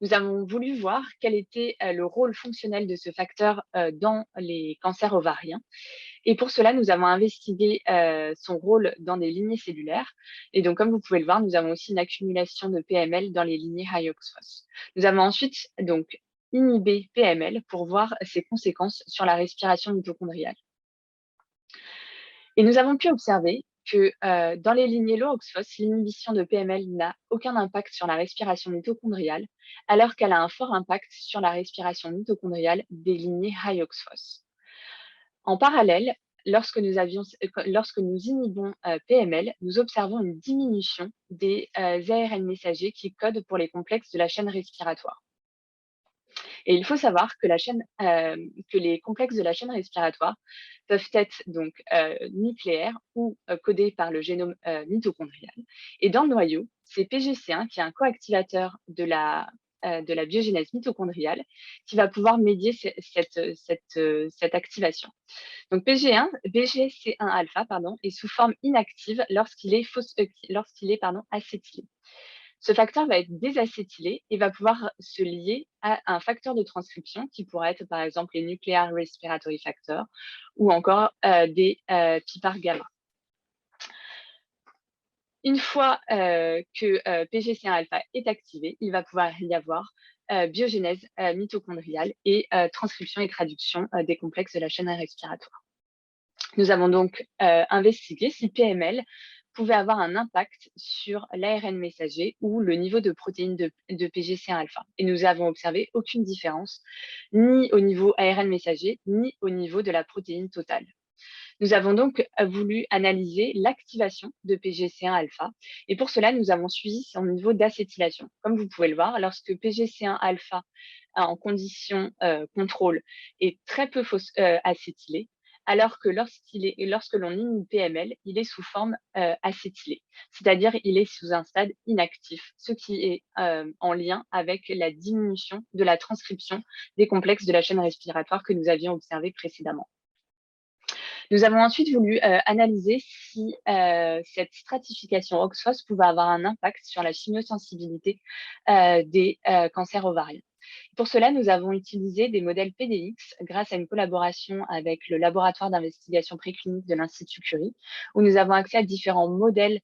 Nous avons voulu voir quel était le rôle fonctionnel de ce facteur dans les cancers ovariens. Et pour cela, nous avons investigué son rôle dans des lignées cellulaires. Et donc, comme vous pouvez le voir, nous avons aussi une accumulation de PML dans les lignées high oxphos. Nous avons ensuite donc inhibé PML pour voir ses conséquences sur la respiration mitochondriale. Et nous avons pu observer que dans les lignées low oxphos, l'inhibition de PML n'a aucun impact sur la respiration mitochondriale, alors qu'elle a un fort impact sur la respiration mitochondriale des lignées high oxphos. En parallèle, lorsque nous inhibons PML, nous observons une diminution des ARN messagers qui codent pour les complexes de la chaîne respiratoire. Et il faut savoir que les complexes de la chaîne respiratoire peuvent être donc nucléaires ou codés par le génome mitochondrial. Et dans le noyau, c'est PGC1 qui est un coactivateur de la biogénèse mitochondriale qui va pouvoir médier cette activation. Donc BGC1-alpha est sous forme inactive lorsqu'il est acétylé. Ce facteur va être désacétylé et va pouvoir se lier à un facteur de transcription qui pourrait être par exemple les nuclear respiratory factors ou encore des PPAR gamma. Une fois que PGC1-alpha est activé, il va pouvoir y avoir biogénèse mitochondriale et transcription et traduction des complexes de la chaîne respiratoire. Nous avons donc investigué si PML pouvait avoir un impact sur l'ARN messager ou le niveau de protéines de PGC1-alpha. Et nous avons observé aucune différence, ni au niveau ARN messager, ni au niveau de la protéine totale. Nous avons donc voulu analyser l'activation de PGC1-alpha et pour cela, nous avons suivi son niveau d'acétylation. Comme vous pouvez le voir, lorsque PGC1-alpha en condition contrôle est très peu acétylé, alors que lorsque l'on inhibe PML, il est sous forme acétylée, c'est-à-dire il est sous un stade inactif, ce qui est en lien avec la diminution de la transcription des complexes de la chaîne respiratoire que nous avions observé précédemment. Nous avons ensuite voulu analyser si cette stratification OXPHOS pouvait avoir un impact sur la chimiosensibilité des cancers ovariens. Pour cela, nous avons utilisé des modèles PDX grâce à une collaboration avec le laboratoire d'investigation préclinique de l'Institut Curie, où nous avons accès à différents modèles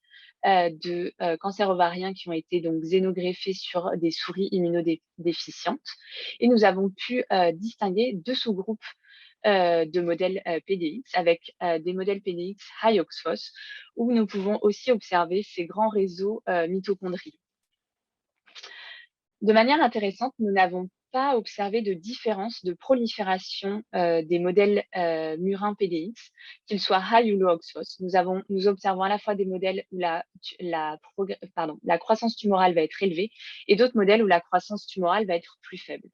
de cancer ovarien qui ont été donc xénogreffés sur des souris immunodéficientes. Et nous avons pu distinguer 2 sous-groupes de modèles PDX avec des modèles PDX high oxphos, où nous pouvons aussi observer ces grands réseaux mitochondriaux. De manière intéressante, nous n'avons pas observé de différence de prolifération des modèles murins PDX, qu'ils soient high ou low oxphos. Nous observons à la fois des modèles où la croissance tumorale va être élevée et d'autres modèles où la croissance tumorale va être plus faible.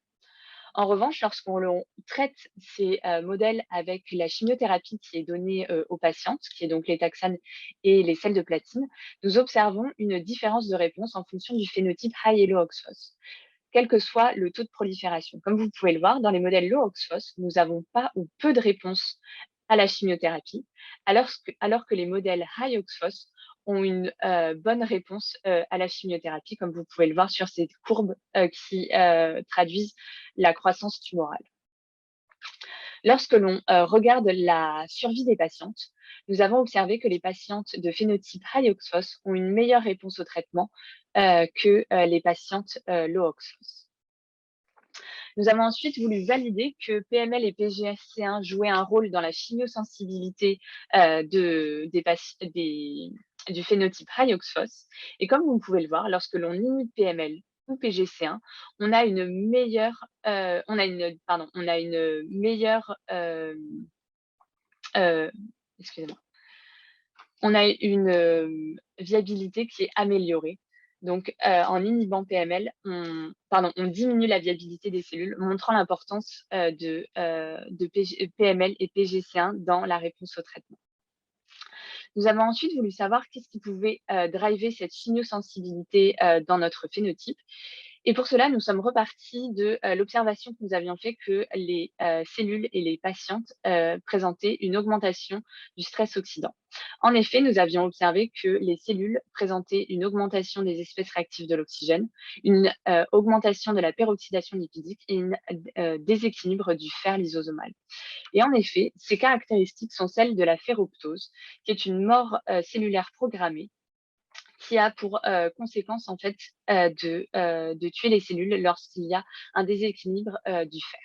En revanche, lorsqu'on traite ces modèles avec la chimiothérapie qui est donnée aux patientes, qui est donc les taxanes et les sels de platine, nous observons une différence de réponse en fonction du phénotype high et low oxphos, quel que soit le taux de prolifération. Comme vous pouvez le voir, dans les modèles low oxphos, nous n'avons pas ou peu de réponse à la chimiothérapie, alors que les modèles high oxphos ont une bonne réponse à la chimiothérapie, comme vous pouvez le voir sur ces courbes qui traduisent la croissance tumorale. Lorsque l'on regarde la survie des patientes, nous avons observé que les patientes de phénotype high oxphos ont une meilleure réponse au traitement que les patientes low oxphos. Nous avons ensuite voulu valider que PML et PGSC1 jouaient un rôle dans la chimiosensibilité du phénotype high oxphos. Et comme vous pouvez le voir, lorsque l'on inhibe PML ou PGC1, on a une meilleure, excusez-moi, on a une viabilité qui est améliorée. Donc, en inhibant PML, on diminue la viabilité des cellules, montrant l'importance de PML et PGC1 dans la réponse au traitement. Nous avons ensuite voulu savoir qu'est-ce qui pouvait driver cette chimiosensibilité dans notre phénotype. Et pour cela, nous sommes repartis de l'observation que nous avions fait que les cellules et les patientes présentaient une augmentation du stress oxydant. En effet, nous avions observé que les cellules présentaient une augmentation des espèces réactives de l'oxygène, une augmentation de la peroxydation lipidique et un déséquilibre du fer lysosomal. Et en effet, ces caractéristiques sont celles de la ferroptose, qui est une mort cellulaire programmée, qui a pour conséquence en fait de tuer les cellules lorsqu'il y a un déséquilibre du fer.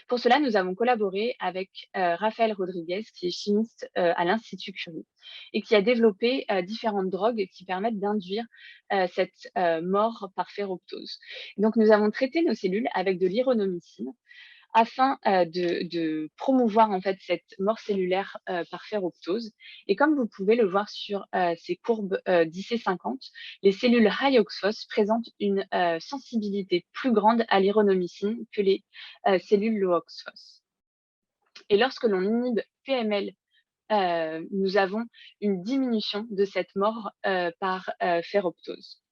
Pour cela, nous avons collaboré avec Raphaël Rodriguez, qui est chimiste à l'Institut Curie et qui a développé différentes drogues qui permettent d'induire cette mort par ferroptose. Donc, nous avons traité nos cellules avec de l'ironomycine afin de promouvoir en fait cette mort cellulaire par ferroptose. Et comme vous pouvez le voir sur ces courbes d'IC50, les cellules high oxphos présentent une sensibilité plus grande à l'ironomycine que les cellules low oxphos. Et lorsque l'on inhibe PML, nous avons une diminution de cette mort par ferroptose.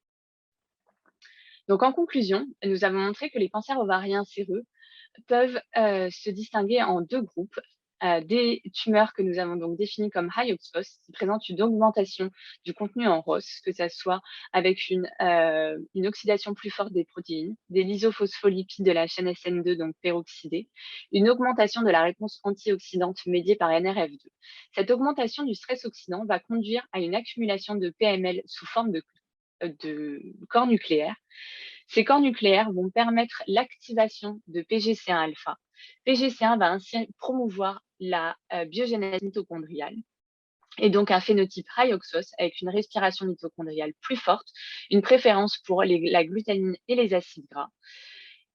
Donc en conclusion, nous avons montré que les cancers ovariens séreux peuvent se distinguer en 2 groupes. Des tumeurs que nous avons donc définies comme high oxphos, qui présentent une augmentation du contenu en ROS, que ce soit avec une oxydation plus forte des protéines, des lysophospholipides de la chaîne SN2, donc peroxydés, une augmentation de la réponse antioxydante médiée par NRF2. Cette augmentation du stress oxydant va conduire à une accumulation de PML sous forme de corps nucléaires. Ces corps nucléaires vont permettre l'activation de PGC1-alpha. PGC1 va ainsi promouvoir la biogénèse mitochondriale et donc un phénotype high oxphos avec une respiration mitochondriale plus forte, une préférence pour la glutamine et les acides gras.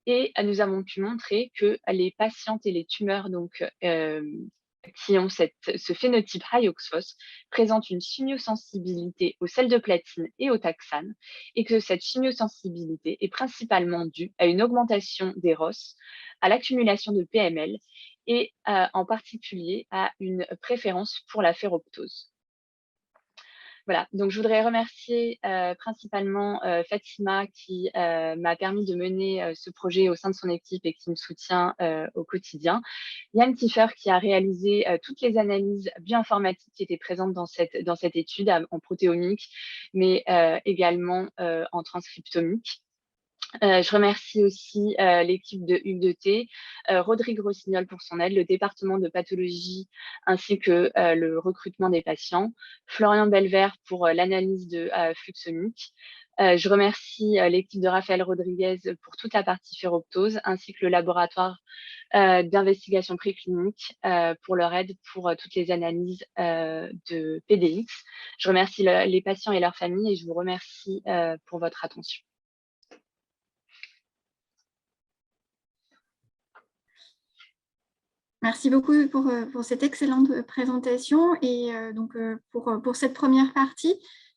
Et nous avons pu montrer que les patientes et les tumeurs donc, qui ont ce phénotype high oxphos présentent une chimiosensibilité aux sels de platine et aux taxanes, et que cette chimiosensibilité est principalement due à une augmentation des ROS, à l'accumulation de PML et en particulier à une préférence pour la ferroptose. Voilà, donc je voudrais remercier principalement Fatima qui m'a permis de mener ce projet au sein de son équipe et qui me soutient au quotidien. Yann Kiefer qui a réalisé toutes les analyses bioinformatiques qui étaient présentes dans cette étude en protéomique, mais également en transcriptomique. Je remercie aussi l'équipe de Hugues Rodrigue Rossignol pour son aide, le département de pathologie ainsi que le recrutement des patients, Florian Belvert pour l'analyse de Fluxonic. Je remercie l'équipe de Raphaël Rodriguez pour toute la partie ferroptose ainsi que le laboratoire d'investigation préclinique pour leur aide pour toutes les analyses de PDX. Je remercie les patients et leurs familles et je vous remercie pour votre attention. Merci beaucoup pour cette excellente présentation. Et donc, pour cette première partie,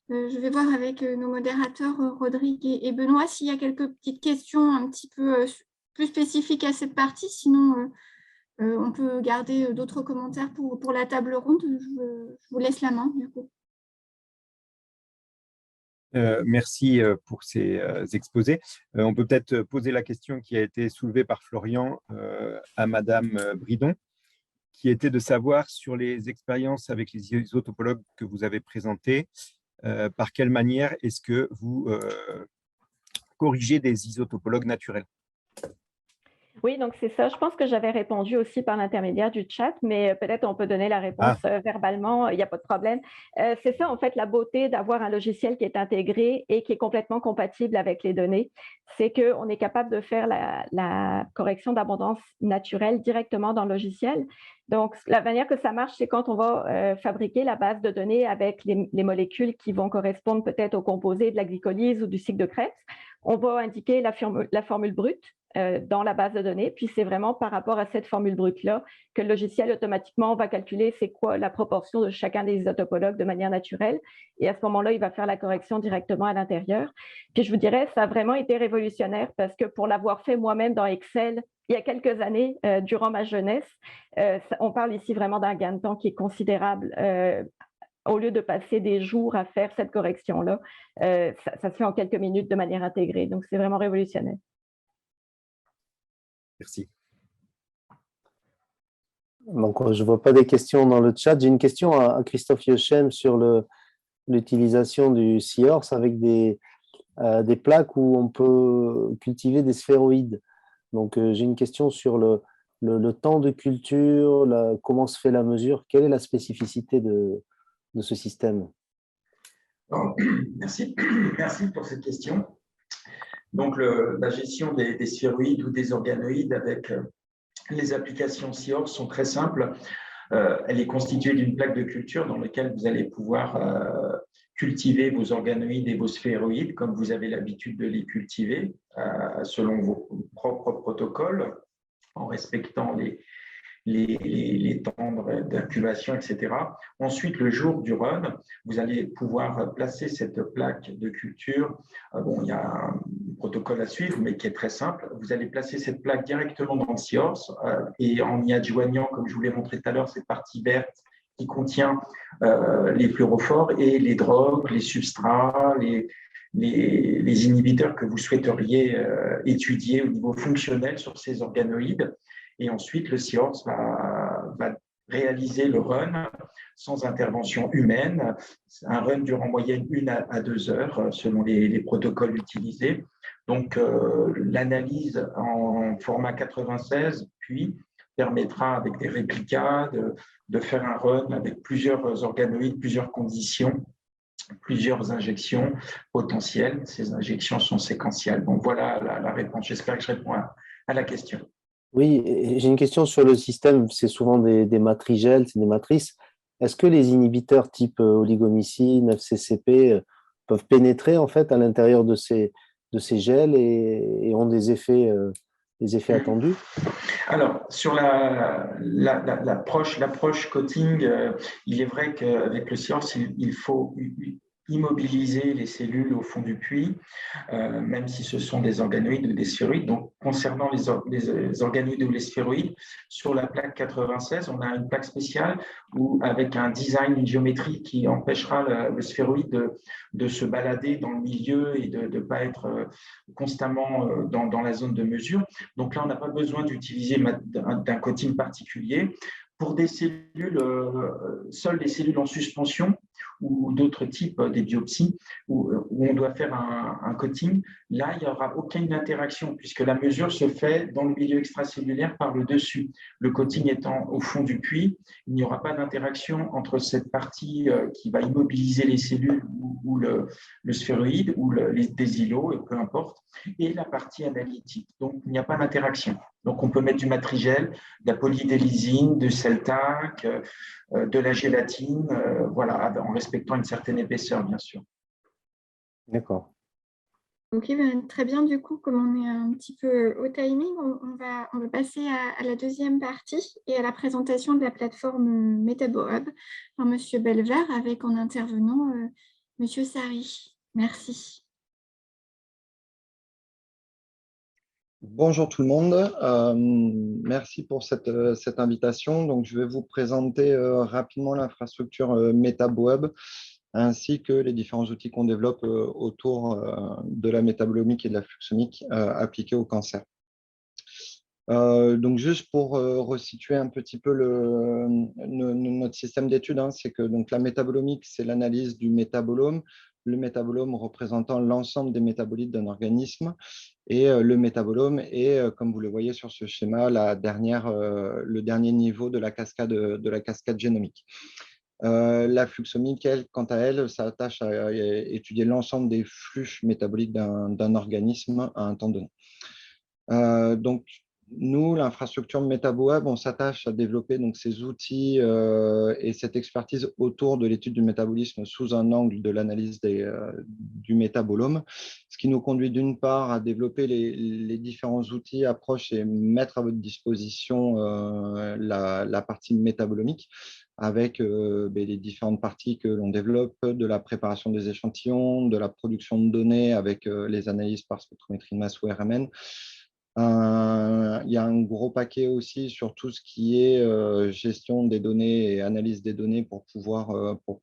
je vais voir avec nos modérateurs Rodrigue et Benoît s'il y a quelques petites questions un petit peu plus spécifiques à cette partie. Sinon, on peut garder d'autres commentaires pour la table ronde. Je vous laisse la main, du coup. Merci pour ces exposés. On peut peut-être poser la question qui a été soulevée par Florian à Madame Bridon, qui était de savoir sur les expériences avec les isotopologues que vous avez présentées, par quelle manière est-ce que vous corrigez des isotopologues naturels? Oui, donc c'est ça. Je pense que j'avais répondu aussi par l'intermédiaire du chat, mais peut-être on peut donner la réponse verbalement, il n'y a pas de problème. C'est ça, en fait, la beauté d'avoir un logiciel qui est intégré et qui est complètement compatible avec les données, c'est qu'on est capable de faire la correction d'abondance naturelle directement dans le logiciel. Donc, la manière que ça marche, c'est quand on va fabriquer la base de données avec les molécules qui vont correspondre peut-être aux composés de la glycolyse ou du cycle de Krebs, on va indiquer la formule brute dans la base de données, puis c'est vraiment par rapport à cette formule brute-là que le logiciel automatiquement va calculer c'est quoi la proportion de chacun des isotopologues de manière naturelle, et à ce moment-là, il va faire la correction directement à l'intérieur. Puis je vous dirais, ça a vraiment été révolutionnaire parce que pour l'avoir fait moi-même dans Excel il y a quelques années, durant ma jeunesse, on parle ici vraiment d'un gain de temps qui est considérable. Au lieu de passer des jours à faire cette correction-là, ça se fait en quelques minutes de manière intégrée, donc c'est vraiment révolutionnaire. Merci. Donc, je ne vois pas des questions dans le chat. J'ai une question à Christophe Yochem sur l'utilisation du Seahorse avec des plaques où on peut cultiver des sphéroïdes. Donc, j'ai une question sur le temps de culture, comment se fait la mesure, quelle est la spécificité de ce système? Merci pour cette question. Donc, la gestion des sphéroïdes ou des organoïdes avec les applications Seahorse sont très simples. Elle est constituée d'une plaque de culture dans laquelle vous allez pouvoir cultiver vos organoïdes et vos sphéroïdes comme vous avez l'habitude de les cultiver selon vos propres protocoles, en respectant les temps d'incubation, etc. Ensuite, le jour du run, vous allez pouvoir placer cette plaque de culture. Bon, il y a un protocole à suivre, mais qui est très simple. Vous allez placer cette plaque directement dans le Seahorse et en y adjoignant, comme je vous l'ai montré tout à l'heure, cette partie verte qui contient les fluorophores et les drogues, les substrats, les inhibiteurs que vous souhaiteriez étudier au niveau fonctionnel sur ces organoïdes. Et ensuite, le Seahorse va réaliser le run sans intervention humaine. Un run dure en moyenne 1 à 2 heures selon les protocoles utilisés. Donc, l'analyse en format 96, puis permettra avec des réplicas de faire un run avec plusieurs organoïdes, plusieurs conditions, plusieurs injections potentielles. Ces injections sont séquentielles. Donc, voilà la réponse. J'espère que je réponds à la question. Oui, j'ai une question sur le système. C'est souvent des matrigels, c'est des matrices. Est-ce que les inhibiteurs type oligomycine, FCCP peuvent pénétrer en fait à l'intérieur de ces gels et ont des effets attendus? Alors, sur l'approche coating, il est vrai qu'avec le Seahorse, il faut immobiliser les cellules au fond du puits, même si ce sont des organoïdes ou des sphéroïdes. Donc, concernant les organoïdes ou les sphéroïdes, sur la plaque 96, on a une plaque spéciale avec un design, une géométrie qui empêchera le sphéroïde de se balader dans le milieu et de ne pas être constamment dans la zone de mesure. Donc là, on n'a pas besoin d'utiliser d'un coating particulier. Pour des cellules, seules des cellules en suspension ou d'autres types, des biopsies, où on doit faire un coating, là, il n'y aura aucune interaction puisque la mesure se fait dans le milieu extracellulaire par le dessus. Le coating étant au fond du puits, il n'y aura pas d'interaction entre cette partie qui va immobiliser les cellules ou le sphéroïde ou des îlots, peu importe, et la partie analytique. Donc, il n'y a pas d'interaction. Donc, on peut mettre du matrigel, de la polydélysine, du Celtac, de la gélatine, voilà, en respectant une certaine épaisseur, bien sûr. D'accord. Ok, ben, très bien. Du coup, comme on est un petit peu au timing, on va passer à la deuxième partie et à la présentation de la plateforme MetaboHub par Monsieur Belver avec en intervenant Monsieur Sari. Merci. Bonjour tout le monde, merci pour cette invitation. Donc, je vais vous présenter rapidement l'infrastructure MetaboHub ainsi que les différents outils qu'on développe autour de la métabolomique et de la fluxomique appliqués au cancer. Donc, juste pour resituer un petit peu notre système d'études, hein, c'est que donc, la métabolomique, c'est l'analyse du métabolome, le métabolome représentant l'ensemble des métabolites d'un organisme. Et le métabolome est, comme vous le voyez sur ce schéma, le dernier niveau de la cascade génomique. La fluxomique, elle, quant à elle, s'attache à étudier l'ensemble des flux métaboliques d'un organisme à un temps donné. Donc, nous, l'infrastructure MetaboHub, on s'attache à développer donc, ces outils et cette expertise autour de l'étude du métabolisme sous un angle de l'analyse du métabolome, ce qui nous conduit d'une part à développer les différents outils, approches et mettre à votre disposition la partie métabolomique avec les différentes parties que l'on développe, de la préparation des échantillons, de la production de données avec les analyses par spectrométrie de masse ou RMN. Il y a un gros paquet aussi sur tout ce qui est gestion des données et analyse des données pour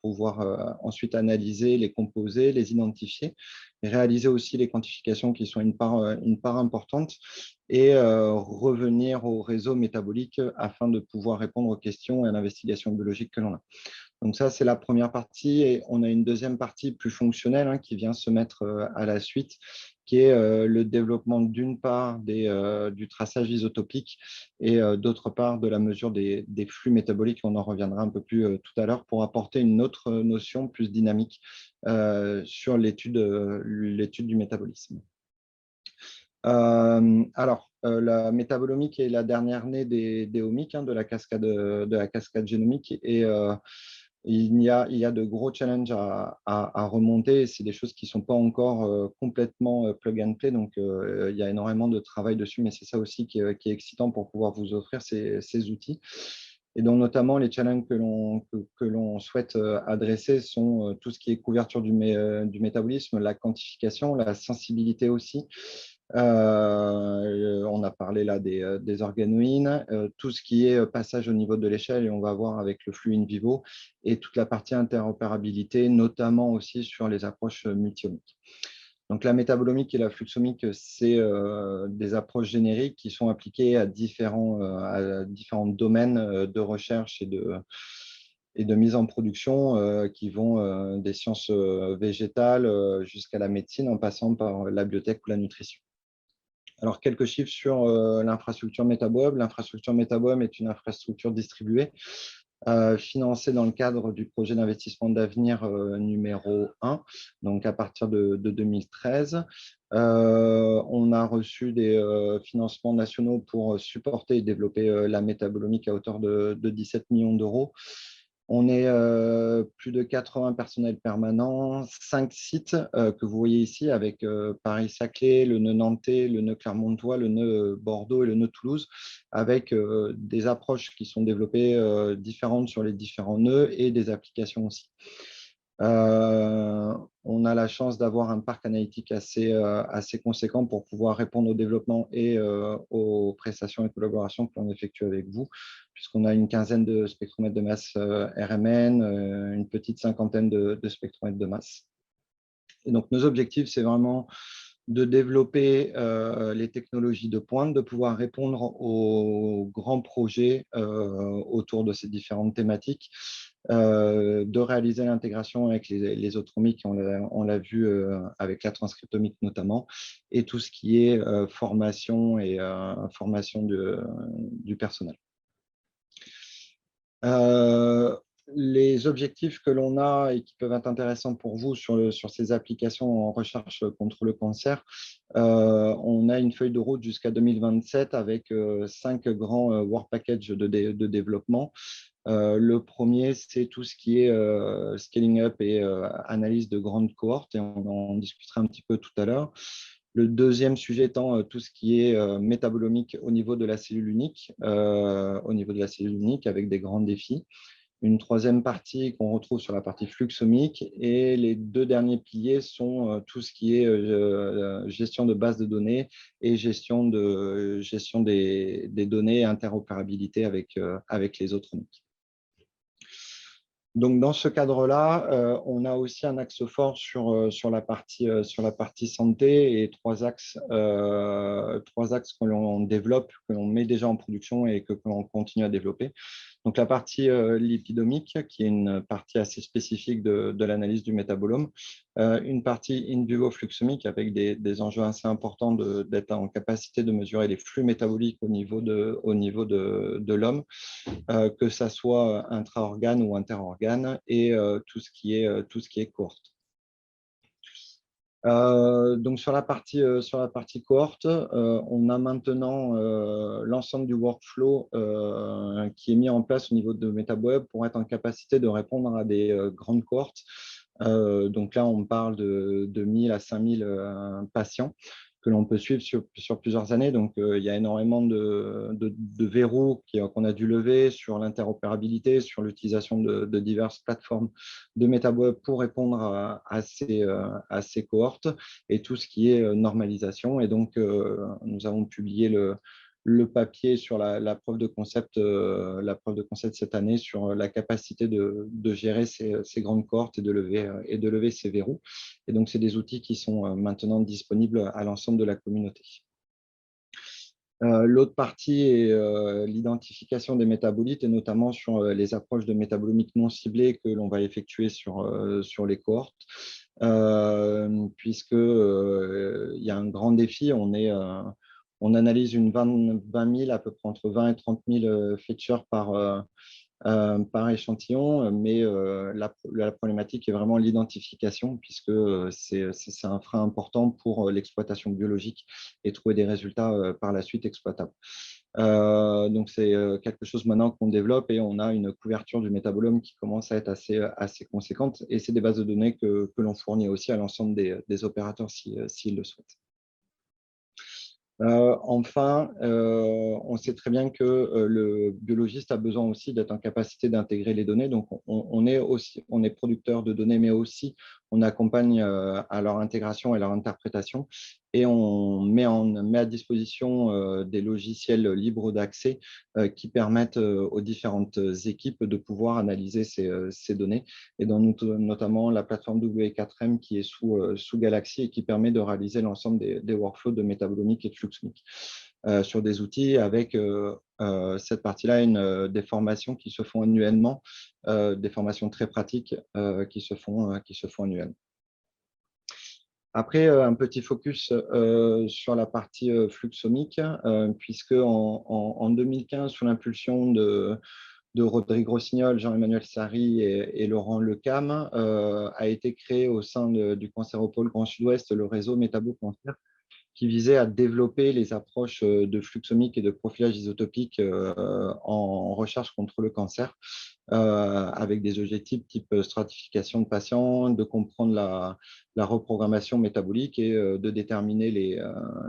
pouvoir ensuite analyser, les composer, les identifier, et réaliser aussi les quantifications qui sont une part importante et revenir au réseau métabolique afin de pouvoir répondre aux questions et à l'investigation biologique que l'on a. Donc ça, c'est la première partie. Et on a une deuxième partie plus fonctionnelle hein, qui vient se mettre à la suite, qui est le développement d'une part du traçage isotopique et d'autre part de la mesure des flux métaboliques. On en reviendra un peu plus tout à l'heure pour apporter une autre notion plus dynamique sur l'étude du métabolisme. La métabolomique est la dernière née des omiques, hein, de la cascade génomique, et il y a de gros challenges à remonter. C'est des choses qui ne sont pas encore complètement plug and play, donc il y a énormément de travail dessus, mais c'est ça aussi qui est excitant pour pouvoir vous offrir ces outils. Et donc, notamment, les challenges que l'on souhaite adresser sont tout ce qui est couverture du métabolisme, la quantification, la sensibilité aussi. On a parlé là des organoïdes, tout ce qui est passage au niveau de l'échelle, et on va voir avec le flux in vivo, et toute la partie interopérabilité, notamment aussi sur les approches multiomiques. Donc, la métabolomique et la fluxomique, c'est des approches génériques qui sont appliquées à différents domaines de recherche et de mise en production qui vont des sciences végétales jusqu'à la médecine, en passant par la biotech ou la nutrition. Alors, quelques chiffres sur l'infrastructure MetaboHub. L'infrastructure MetaboHub est une infrastructure distribuée financée dans le cadre du projet d'investissement d'avenir numéro 1, donc à partir de 2013. On a reçu des financements nationaux pour supporter et développer la métabolomique à hauteur de 17 millions d'euros. On est plus de 80 personnels permanents, 5 sites que vous voyez ici avec Paris-Saclay, le nœud nantais, le nœud clermontois, le nœud Bordeaux et le nœud Toulouse, avec des approches qui sont développées différentes sur les différents nœuds et des applications aussi. On a la chance d'avoir un parc analytique assez conséquent pour pouvoir répondre au développement et aux prestations et collaborations que l'on effectue avec vous, puisqu'on a une quinzaine de spectromètres de masse RMN, une petite cinquantaine de spectromètres de masse. Et donc, nos objectifs, c'est vraiment de développer les technologies de pointe, de pouvoir répondre aux grands projets autour de ces différentes thématiques, de réaliser l'intégration avec les autres omiques, on l'a vu avec la transcriptomique notamment, et tout ce qui est formation et formation du personnel. Les objectifs que l'on a et qui peuvent être intéressants pour vous sur ces applications en recherche contre le cancer, on a une feuille de route jusqu'à 2027 avec 5 grands work packages de développement. Le premier, c'est tout ce qui est scaling up et analyse de grandes cohortes, et on en discutera un petit peu tout à l'heure. Le deuxième sujet étant tout ce qui est métabolomique au niveau de la cellule unique, avec des grands défis. Une troisième partie qu'on retrouve sur la partie fluxomique, et les 2 derniers piliers sont tout ce qui est gestion de bases de données et gestion des données et interopérabilité avec les autres omiques. Donc, dans ce cadre-là, on a aussi un axe fort sur la partie santé, et 3 axes que l'on développe, que l'on met déjà en production et que l'on continue à développer. Donc, la partie lipidomique, qui est une partie assez spécifique de l'analyse du métabolome, une partie in vivo fluxomique avec des enjeux assez importants d'être en capacité de mesurer les flux métaboliques au niveau de l'homme, que ça soit intra-organe ou inter-organe, et tout ce qui est cohorte. Donc sur la partie cohorte, on a maintenant l'ensemble du workflow qui est mis en place au niveau de MetaboWeb pour être en capacité de répondre à des grandes cohortes. Donc là, on parle de 1000 à 5000 patients que l'on peut suivre sur plusieurs années. Donc, il y a énormément de verrous qu'on a dû lever sur l'interopérabilité, sur l'utilisation de diverses plateformes de MetaboWeb pour répondre à ces cohortes, et tout ce qui est normalisation. Et donc, nous avons publié le papier sur la preuve de concept cette année sur la capacité de gérer ces grandes cohortes et de lever ces verrous. Et donc, c'est des outils qui sont maintenant disponibles à l'ensemble de la communauté. L'autre partie est l'identification des métabolites, et notamment sur les approches de métabolomique non ciblées que l'on va effectuer sur les cohortes, puisque il y a un grand défi. On analyse 20 000, à peu près entre 20 et 30 000 features par échantillon, mais la problématique est vraiment l'identification, puisque c'est un frein important pour l'exploitation biologique et trouver des résultats par la suite exploitables. Donc, c'est quelque chose maintenant qu'on développe, et on a une couverture du métabolome qui commence à être assez conséquente, et c'est des bases de données que l'on fournit aussi à l'ensemble des opérateurs s'ils le souhaitent. Enfin, on sait très bien que le biologiste a besoin aussi d'être en capacité d'intégrer les données. Donc, on est producteur de données, mais aussi on accompagne à leur intégration et leur interprétation, et on met à disposition des logiciels libres d'accès qui permettent aux différentes équipes de pouvoir analyser ces données, et notamment la plateforme W4M qui est sous Galaxy et qui permet de réaliser l'ensemble des workflows de métabolomique et de fluxomique sur des outils avec cette partie-là, des formations qui se font annuellement, des formations très pratiques qui se font annuellement. Après, un petit focus sur la partie fluxomique, puisque en 2015, sous l'impulsion de Rodrigue Rossignol, Jean-Emmanuel Sarri et Laurent Lecam, a été créé au sein du Cancéropole Grand Sud-Ouest le réseau Métabo-Cancer, qui visait à développer les approches de fluxomique et de profilage isotopique en recherche contre le cancer, avec des objectifs type stratification de patients, de comprendre la reprogrammation métabolique, et de déterminer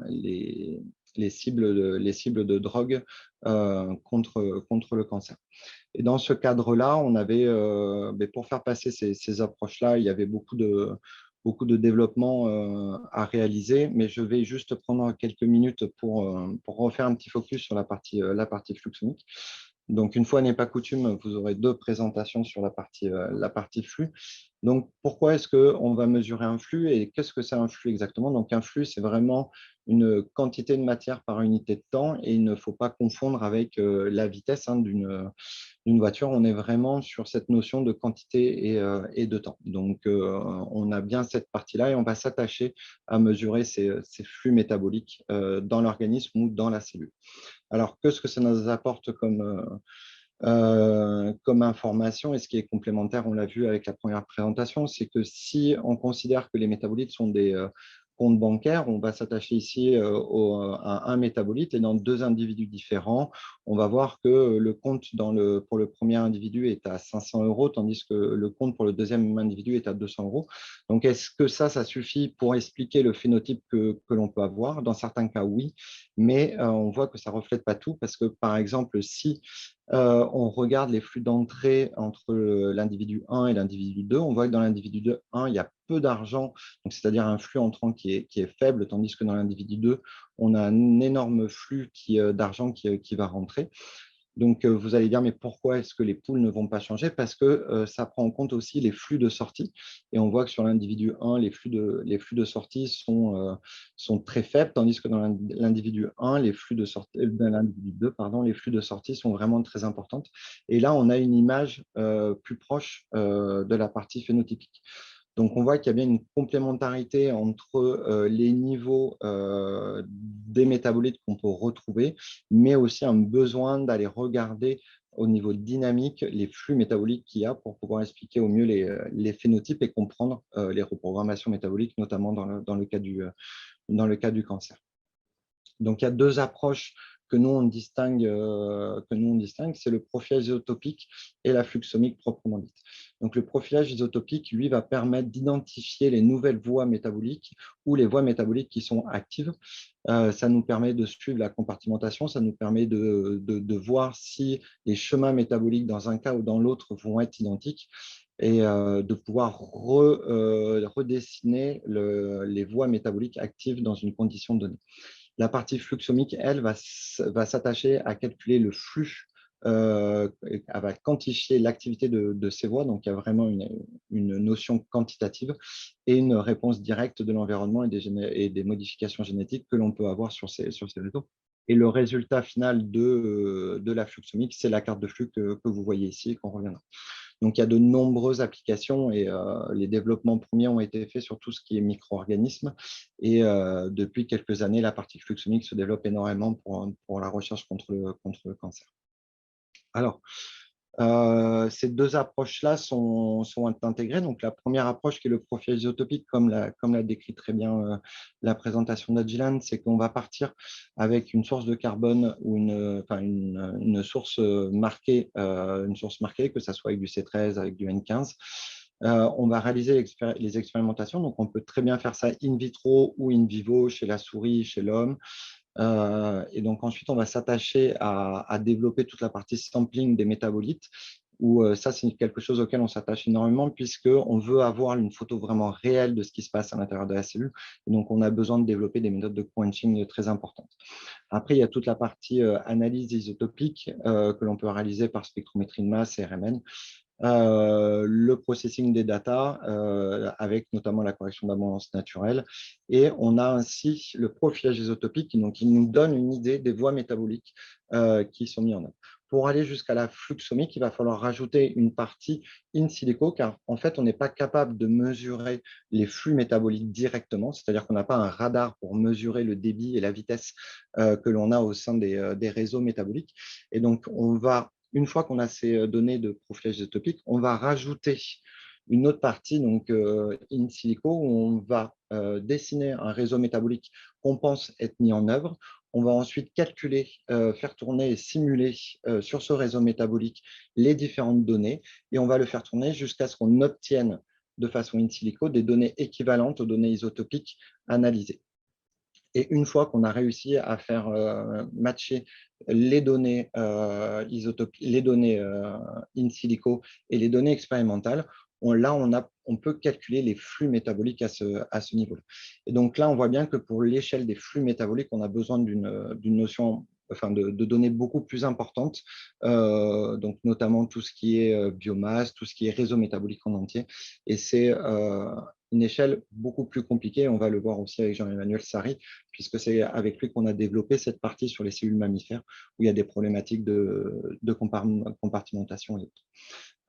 les cibles de drogue contre le cancer. Et dans ce cadre-là, on avait, pour faire passer ces approches-là, il y avait beaucoup de développement à réaliser, mais je vais juste prendre quelques minutes pour refaire un petit focus sur la partie fluxomique. Donc, une fois n'est pas coutume, vous aurez 2 présentations sur la partie flux. Donc, pourquoi est-ce qu'on va mesurer un flux et qu'est-ce que c'est un flux exactement? Donc, un flux, c'est vraiment une quantité de matière par unité de temps et il ne faut pas confondre avec la vitesse d'une voiture. On est vraiment sur cette notion de quantité et de temps. Donc, on a bien cette partie-là et on va s'attacher à mesurer ces flux métaboliques dans l'organisme ou dans la cellule. Alors, qu'est-ce que ça nous apporte comme information et ce qui est complémentaire, on l'a vu avec la première présentation, c'est que si on considère que les métabolites sont des comptes bancaires, on va s'attacher ici à un métabolite et dans 2 individus différents, on va voir que le compte pour le premier individu est à 500 €, tandis que le compte pour le deuxième individu est à 200 €. Donc, est-ce que ça suffit pour expliquer le phénotype que l'on peut avoir? Dans certains cas, oui, mais on voit que ça ne reflète pas tout parce que, par exemple, si on regarde les flux d'entrée entre l'individu 1 et l'individu 2. On voit que dans l'individu 1, il y a peu d'argent, c'est-à-dire un flux entrant qui est faible, tandis que dans l'individu 2, on a un énorme flux d'argent qui va rentrer. Donc, vous allez dire, mais pourquoi est-ce que les poules ne vont pas changer? Parce que ça prend en compte aussi les flux de sortie. Et on voit que sur l'individu 1, les flux de sortie sont très faibles, tandis que dans l'individu 1, dans l'individu 2, pardon, les flux de sortie sont vraiment très importantes. Et là, on a une image plus proche de la partie phénotypique. Donc, on voit qu'il y a bien une complémentarité entre les niveaux des métabolites qu'on peut retrouver, mais aussi un besoin d'aller regarder au niveau dynamique les flux métaboliques qu'il y a pour pouvoir expliquer au mieux les phénotypes et comprendre les reprogrammations métaboliques, notamment dans le cas du cancer. Donc, il y a 2 approches que nous, on distingue, c'est le profilage isotopique et la fluxomique proprement dite. Donc, le profilage isotopique, lui, va permettre d'identifier les nouvelles voies métaboliques ou les voies métaboliques qui sont actives. Ça nous permet de suivre la compartimentation, ça nous permet de voir si les chemins métaboliques dans un cas ou dans l'autre vont être identiques et de pouvoir redessiner les voies métaboliques actives dans une condition donnée. La partie fluxomique, elle, va s'attacher à calculer le flux, elle va quantifier l'activité de ces voies. Donc, il y a vraiment une notion quantitative et une réponse directe de l'environnement et des modifications génétiques que l'on peut avoir sur ces réseaux. Et le résultat final de la fluxomique, c'est la carte de flux que vous voyez ici et qu'on reviendra. Donc, il y a de nombreuses applications et les développements premiers ont été faits sur tout ce qui est micro-organismes. Et depuis quelques années, la partie fluxomique se développe énormément pour la recherche contre le cancer. Alors, ces 2 approches-là sont intégrées. Donc, la première approche qui est le profil isotopique, comme l'a décrit très bien la présentation d'Adjilan, c'est qu'on va partir avec une source de carbone ou une source marquée, que ce soit avec du C13, avec du N15. On va réaliser les expérimentations. Donc, on peut très bien faire ça in vitro ou in vivo, chez la souris, chez l'homme. Et donc ensuite, on va s'attacher à développer toute la partie sampling des métabolites, où ça, c'est quelque chose auquel on s'attache énormément, puisqu'on veut avoir une photo vraiment réelle de ce qui se passe à l'intérieur de la cellule. Et donc, on a besoin de développer des méthodes de quenching très importantes. Après, il y a toute la partie analyse isotopique que l'on peut réaliser par spectrométrie de masse et RMN. Le processing des data avec notamment la correction d'abondance naturelle. Et on a ainsi le profilage isotopique qui nous donne une idée des voies métaboliques qui sont mises en œuvre. Pour aller jusqu'à la fluxomique, il va falloir rajouter une partie in silico, car en fait, on n'est pas capable de mesurer les flux métaboliques directement, c'est-à-dire qu'on n'a pas un radar pour mesurer le débit et la vitesse que l'on a au sein des réseaux métaboliques. Et donc, une fois qu'on a ces données de profilage isotopique, on va rajouter une autre partie, donc in silico, où on va dessiner un réseau métabolique qu'on pense être mis en œuvre. On va ensuite calculer, faire tourner et simuler sur ce réseau métabolique les différentes données et on va le faire tourner jusqu'à ce qu'on obtienne de façon in silico des données équivalentes aux données isotopiques analysées. Et une fois qu'on a réussi à faire matcher les données les données in silico et les données expérimentales, on peut calculer les flux métaboliques à ce niveau-là. Et donc là, on voit bien que pour l'échelle des flux métaboliques, on a besoin d'une notion enfin de données beaucoup plus importantes, donc notamment tout ce qui est biomasse, tout ce qui est réseau métabolique en entier. Et c'est une échelle beaucoup plus compliquée. On va le voir aussi avec Jean-Emmanuel Sarry, puisque c'est avec lui qu'on a développé cette partie sur les cellules mammifères, où il y a des problématiques de compartimentation et autres.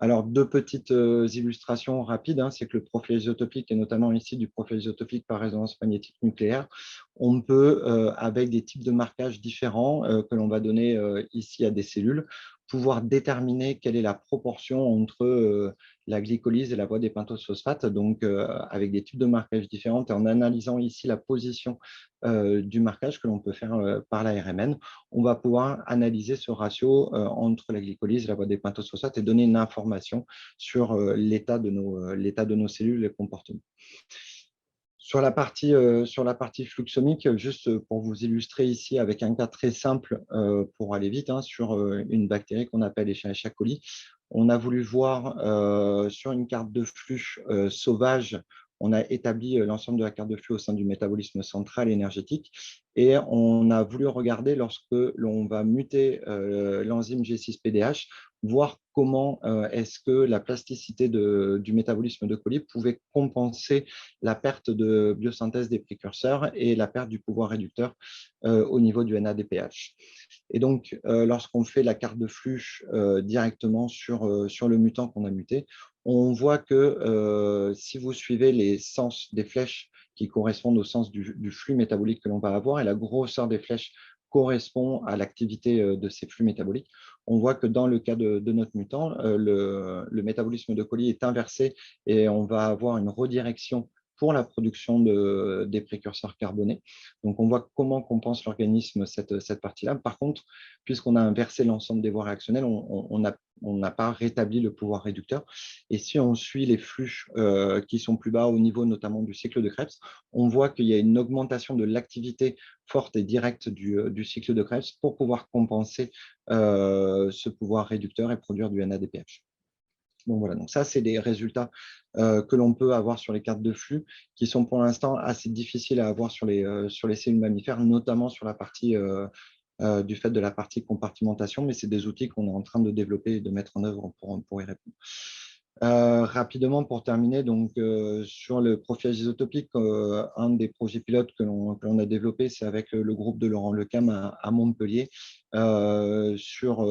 Alors, deux petites illustrations rapides, hein, c'est que le profil isotopique, et notamment ici du profil isotopique par résonance magnétique nucléaire, on peut, avec des types de marquages différents que l'on va donner ici à des cellules, pouvoir déterminer quelle est la proportion entre la glycolyse et la voie des pentosephosphates, donc avec des types de marquages différents, et en analysant ici la position du marquage que l'on peut faire par la RMN, on va pouvoir analyser ce ratio entre la glycolyse et la voie des pentosephosphates et donner une information sur l'état de nos cellules et le comportement. Sur la partie fluxomique, juste pour vous illustrer ici avec un cas très simple pour aller vite, hein, sur une bactérie qu'on appelle Escherichia coli, on a voulu voir sur une carte de flux sauvage, on a établi l'ensemble de la carte de flux au sein du métabolisme central énergétique et on a voulu regarder lorsque l'on va muter l'enzyme G6-PDH, voir comment est-ce que la plasticité du métabolisme de coli pouvait compenser la perte de biosynthèse des précurseurs et la perte du pouvoir réducteur au niveau du NADPH. Et donc, lorsqu'on fait la carte de flux directement sur le mutant qu'on a muté, on voit que si vous suivez les sens des flèches qui correspondent au sens du flux métabolique que l'on va avoir, et la grosseur des flèches correspond à l'activité de ces flux métaboliques, on voit que dans le cas de notre mutant, le métabolisme de coli est inversé et on va avoir une redirection pour la production des précurseurs carbonés. Donc, on voit comment compense l'organisme cette partie-là. Par contre, puisqu'on a inversé l'ensemble des voies réactionnelles, on n'a pas rétabli le pouvoir réducteur. Et si on suit les flux qui sont plus bas au niveau notamment du cycle de Krebs, on voit qu'il y a une augmentation de l'activité forte et directe du cycle de Krebs pour pouvoir compenser ce pouvoir réducteur et produire du NADPH. Donc voilà, donc ça, c'est des résultats que l'on peut avoir sur les cartes de flux qui sont pour l'instant assez difficiles à avoir sur les cellules mammifères, notamment sur la partie du fait de la partie compartimentation, mais c'est des outils qu'on est en train de développer et de mettre en œuvre pour y répondre. Rapidement, pour terminer, donc, sur le profilage isotopique, un des projets pilotes que l'on a développé, c'est avec le groupe de Laurent Lecam à Montpellier, sur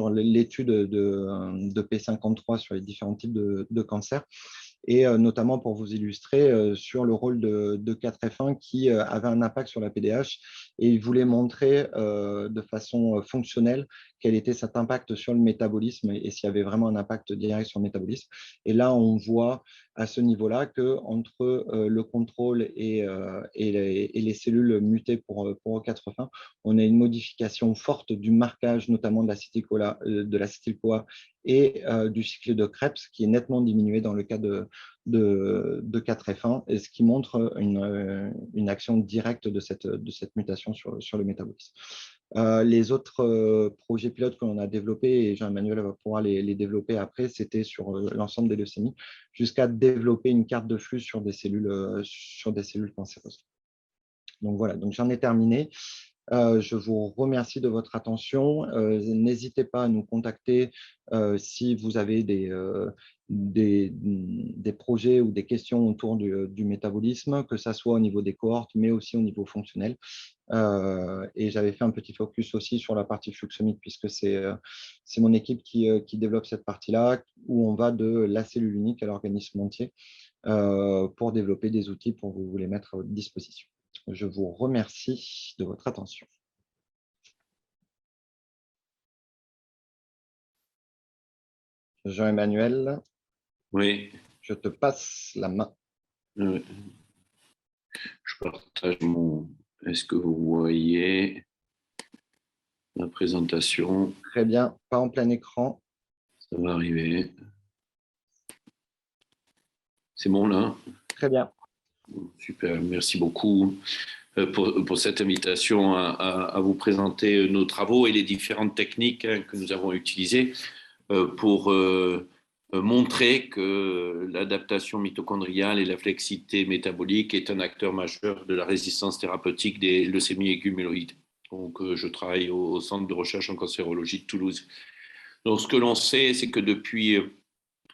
l'étude de P53 sur les différents types de cancers. Et notamment pour vous illustrer sur le rôle de 4F1 qui avait un impact sur la PDH et il voulait montrer de façon fonctionnelle quel était cet impact sur le métabolisme et s'il y avait vraiment un impact direct sur le métabolisme. Et là, on voit à ce niveau-là qu'entre le contrôle et les cellules mutées pour O4F1, on a une modification forte du marquage, notamment de l'acétyl-CoA et du cycle de Krebs qui est nettement diminué dans le cas de 4F1, et ce qui montre une action directe de cette mutation sur le métabolisme. Les autres projets pilotes que l'on a développés, et Jean-Emmanuel va pouvoir les développer après, c'était sur l'ensemble des leucémies, jusqu'à développer une carte de flux sur des cellules cancéreuses. Donc voilà, donc j'en ai terminé. Je vous remercie de votre attention. N'hésitez pas à nous contacter si vous avez des projets ou des questions autour du métabolisme, que ce soit au niveau des cohortes, mais aussi au niveau fonctionnel. Et j'avais fait un petit focus aussi sur la partie fluxomique, puisque c'est mon équipe qui développe cette partie-là, où on va de la cellule unique à l'organisme entier pour développer des outils pour vous les mettre à votre disposition. Je vous remercie de votre attention. Jean-Emmanuel, oui. Je te passe la main. Je partage mon... Est-ce que vous voyez la présentation? Très bien, pas en plein écran. Ça va arriver. C'est bon là? Très bien. Super, merci beaucoup pour cette invitation à vous présenter nos travaux et les différentes techniques que nous avons utilisées pour montrer que l'adaptation mitochondriale et la flexité métabolique est un acteur majeur de la résistance thérapeutique des leucémies aiguës myeloïdes. Donc, je travaille au Centre de recherche en cancérologie de Toulouse. Donc, ce que l'on sait, c'est que depuis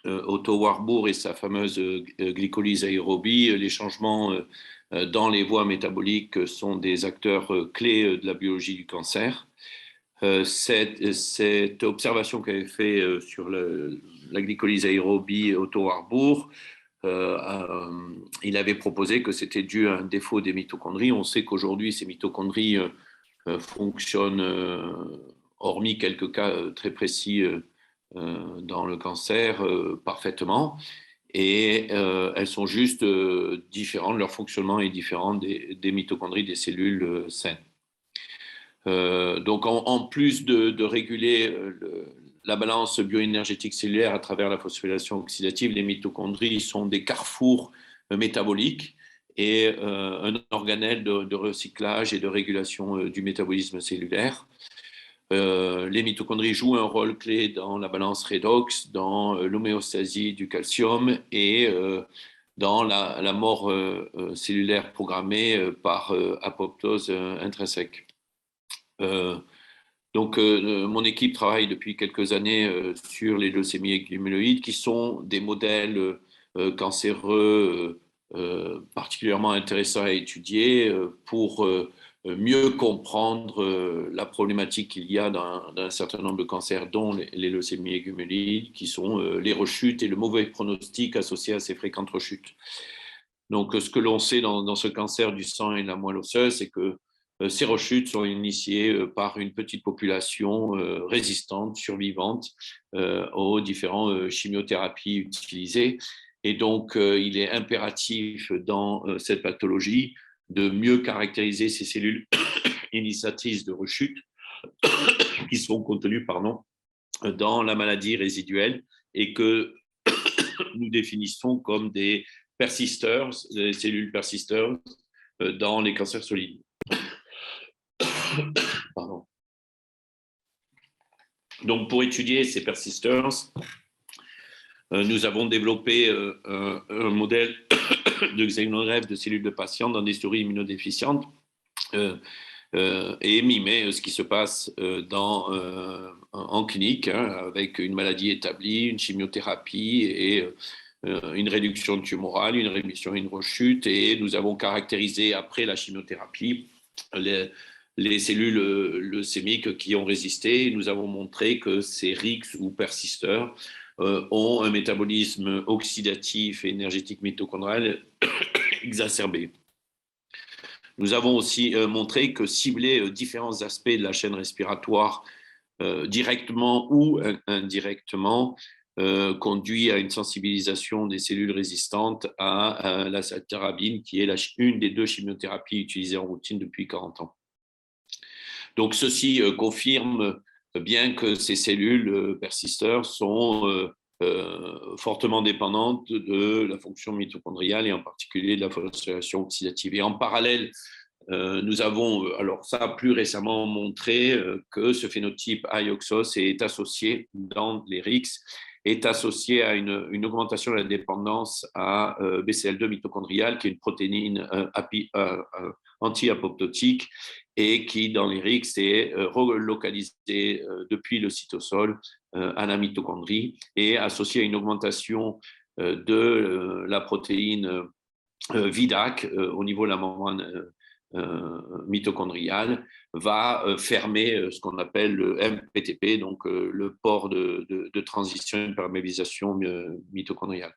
Otto Warburg et sa fameuse glycolyse aérobie, les changements dans les voies métaboliques sont des acteurs clés de la biologie du cancer. Cette observation qu'avait fait sur la glycolyse aérobie Otto Warburg, il avait proposé que c'était dû à un défaut des mitochondries. On sait qu'aujourd'hui, ces mitochondries fonctionnent, hormis quelques cas très précis dans le cancer, parfaitement. Et elles sont juste différentes, leur fonctionnement est différent des mitochondries des cellules saines. Donc, en plus de réguler la balance bioénergétique cellulaire à travers la phosphorylation oxydative, les mitochondries sont des carrefours métaboliques et un organelle de recyclage et de régulation du métabolisme cellulaire. Les mitochondries jouent un rôle clé dans la balance redox, dans l'homéostasie du calcium et dans la mort cellulaire programmée par apoptose intrinsèque. Donc, mon équipe travaille depuis quelques années sur les leucémies épithéliales qui sont des modèles cancéreux particulièrement intéressants à étudier pour mieux comprendre la problématique qu'il y a dans un certain nombre de cancers, dont les leucémies épithéliales, qui sont les rechutes et le mauvais pronostic associé à ces fréquentes rechutes. Donc, ce que l'on sait dans ce cancer du sang et de la moelle osseuse, c'est que ces rechutes sont initiées par une petite population résistante, survivante aux différentes chimiothérapies utilisées. Et donc, il est impératif dans cette pathologie de mieux caractériser ces cellules initiatrices de rechute qui sont contenues dans la maladie résiduelle et que nous définissons comme des persisters, des cellules persisters dans les cancers solides. Pardon. Donc, pour étudier ces persisters, nous avons développé un modèle de xénogreffe de cellules de patients dans des souris immunodéficientes et mimer ce qui se passe en clinique, avec une maladie établie, une chimiothérapie et une réduction tumorale, une rémission, une rechute. Et nous avons caractérisé après la chimiothérapie les cellules leucémiques qui ont résisté. Nous avons montré que ces RIX ou persisters ont un métabolisme oxydatif et énergétique mitochondrial exacerbé. Nous avons aussi montré que cibler différents aspects de la chaîne respiratoire directement ou indirectement conduit à une sensibilisation des cellules résistantes à la cytarabine, qui est une des 2 chimiothérapies utilisées en routine depuis 40 ans. Donc, ceci confirme bien que ces cellules persisters sont fortement dépendantes de la fonction mitochondriale et en particulier de la phosphorylation oxydative. Et en parallèle, nous avons, alors ça plus récemment montré que ce phénotype IOXOS est associé dans les RIX, est associé à une augmentation de la dépendance à BCL2 mitochondrial, qui est une protéine anti-apoptotique et qui, dans les RIX, est relocalisée depuis le cytosol à la mitochondrie et associé à une augmentation de la protéine VIDAC au niveau de la membrane mitochondriale, va fermer ce qu'on appelle le MPTP, donc le port de transition et de perméabilisation mitochondriale.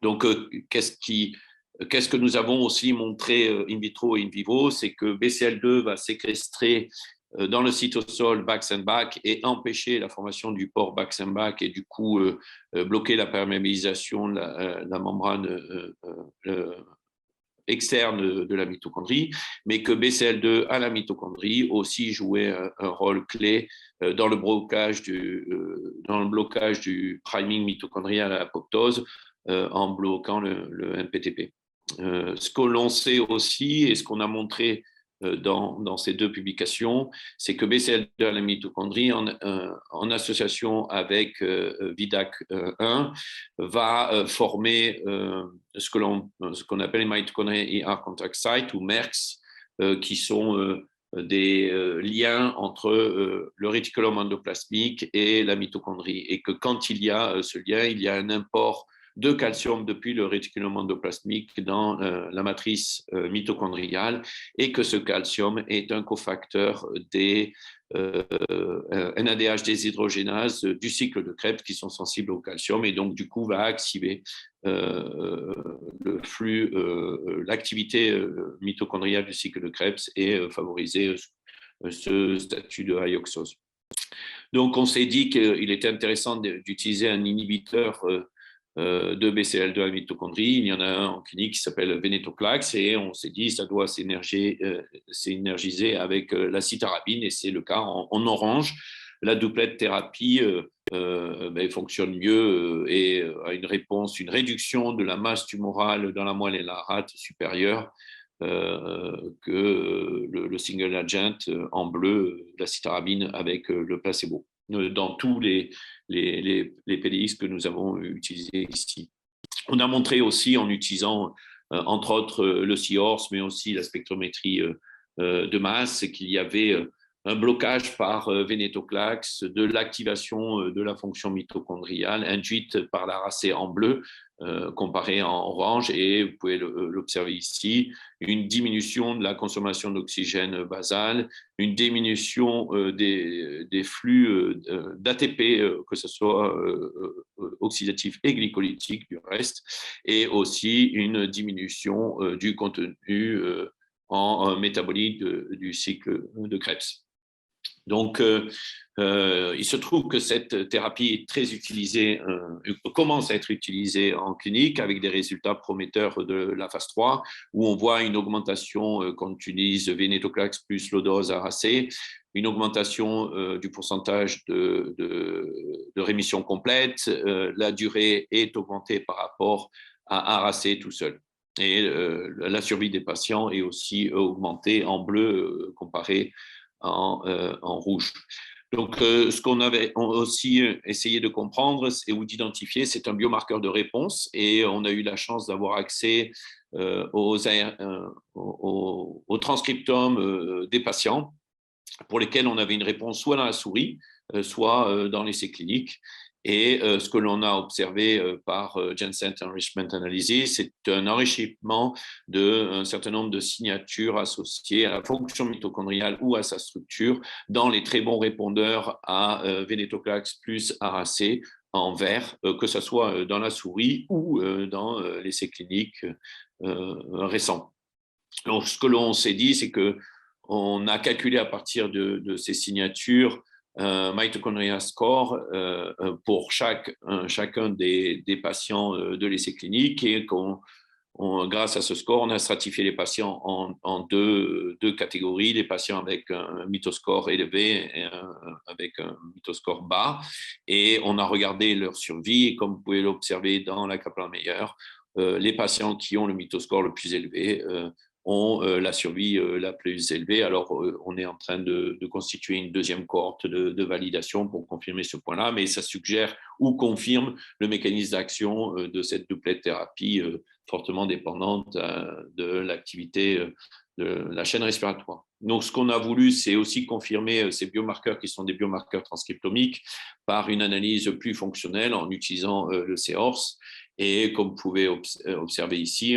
Donc, qu'est-ce que nous avons aussi montré in vitro et in vivo, c'est que BCL2 va séquestrer dans le cytosol Bax-and-Back et empêcher la formation du pore Bax-and-Back et du coup bloquer la perméabilisation de la membrane externe de la mitochondrie, mais que BCL2 à la mitochondrie aussi jouait un rôle clé dans le blocage du priming mitochondrial à l'apoptose en bloquant le MPTP. Ce que l'on sait aussi et ce qu'on a montré dans ces 2 publications, c'est que BCL2 à la mitochondrie, en association avec VIDAC1, va former ce qu'on appelle les mitochondrial ER contact sites ou MERCS, qui sont des liens entre le réticulum endoplasmique et la mitochondrie, et que quand il y a ce lien, il y a un import de calcium depuis le réticulum endoplasmique dans la matrice mitochondriale, et que ce calcium est un cofacteur des NADH déshydrogénases du cycle de Krebs qui sont sensibles au calcium, et donc du coup va activer le flux, l'activité mitochondriale du cycle de Krebs et favoriser ce statut de hyoxose. Donc on s'est dit qu'il était intéressant d'utiliser un inhibiteur de BCL2 à la mitochondrie. Il y en a un en clinique qui s'appelle venetoclax, et on s'est dit ça doit s'énergiser avec la cytarabine, et c'est le cas en orange. La doublette thérapie fonctionne mieux et a une réponse, une réduction de la masse tumorale dans la moelle et la rate supérieure que le single agent en bleu, la cytarabine avec le placebo, dans tous les PDX que nous avons utilisés ici. On a montré aussi en utilisant, entre autres, le Seahorse, mais aussi la spectrométrie de masse, qu'il y avait un blocage par venetoclax de l'activation de la fonction mitochondriale induite par la racée en bleu, comparée en orange, et vous pouvez l'observer ici, une diminution de la consommation d'oxygène basal, une diminution des flux d'ATP, que ce soit oxydatif et glycolytique du reste, et aussi une diminution du contenu en métabolite du cycle de Krebs. Donc, il se trouve que cette thérapie est très utilisée, commence à être utilisée en clinique avec des résultats prometteurs de la phase 3, où on voit une augmentation quand on utilise venetoclax plus low-dose aracée, une augmentation du pourcentage de rémission complète. La durée est augmentée par rapport à aracée tout seul. Et la survie des patients est aussi augmentée en bleu comparé en rouge. Donc, ce qu'on avait aussi essayé de comprendre ou d'identifier, c'est un biomarqueur de réponse, et on a eu la chance d'avoir accès au transcriptome des patients pour lesquels on avait une réponse soit dans la souris, soit dans l'essai clinique. Et ce que l'on a observé par Genset Enrichment Analysis, c'est un enrichissement d'un certain nombre de signatures associées à la fonction mitochondriale ou à sa structure dans les très bons répondeurs à venetoclax plus aracée en vert, que ce soit dans la souris ou dans l'essai clinique récent. Donc, ce que l'on s'est dit, c'est qu'on a calculé à partir de ces signatures mitochondria score pour chacun des patients de l'essai clinique, et grâce à ce score, on a stratifié les patients en deux catégories, les patients avec un mitoscore élevé et avec un mitoscore bas, et on a regardé leur survie, et comme vous pouvez l'observer dans la Kaplan-Meier, les patients qui ont le mitoscore le plus élevé ont la survie la plus élevée. Alors, on est en train de constituer une deuxième cohorte de validation pour confirmer ce point-là, mais ça suggère ou confirme le mécanisme d'action de cette doublette thérapie fortement dépendante de l'activité de la chaîne respiratoire. Donc, ce qu'on a voulu, c'est aussi confirmer ces biomarqueurs qui sont des biomarqueurs transcriptomiques par une analyse plus fonctionnelle en utilisant le Seahorse. Et comme vous pouvez observer ici,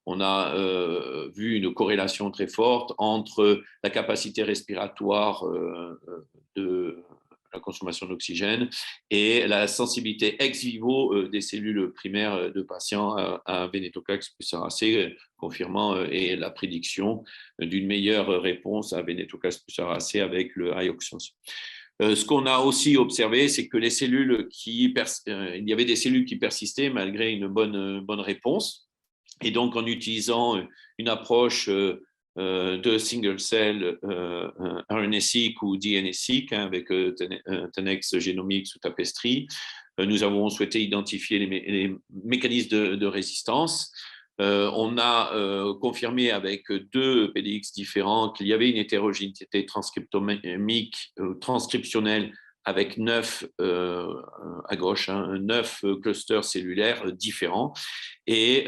on a vu une corrélation très forte entre la capacité respiratoire de la consommation d'oxygène et la sensibilité ex vivo des cellules primaires de patients à venetoclax plus aracée, confirmant et la prédiction d'une meilleure réponse à venetoclax plus aracée avec le hyoxose. Ce qu'on a aussi observé, c'est que les cellules il y avait des cellules qui persistaient malgré une bonne réponse. Et donc, en utilisant une approche de single-cell RNA-seq ou DNA-seq avec Tenex Genomics ou Tapestry, nous avons souhaité identifier les mécanismes de résistance. On a confirmé avec deux PDX différents qu'il y avait une hétérogénéité transcriptionnelle avec 9 à gauche, 9 clusters cellulaires différents. Et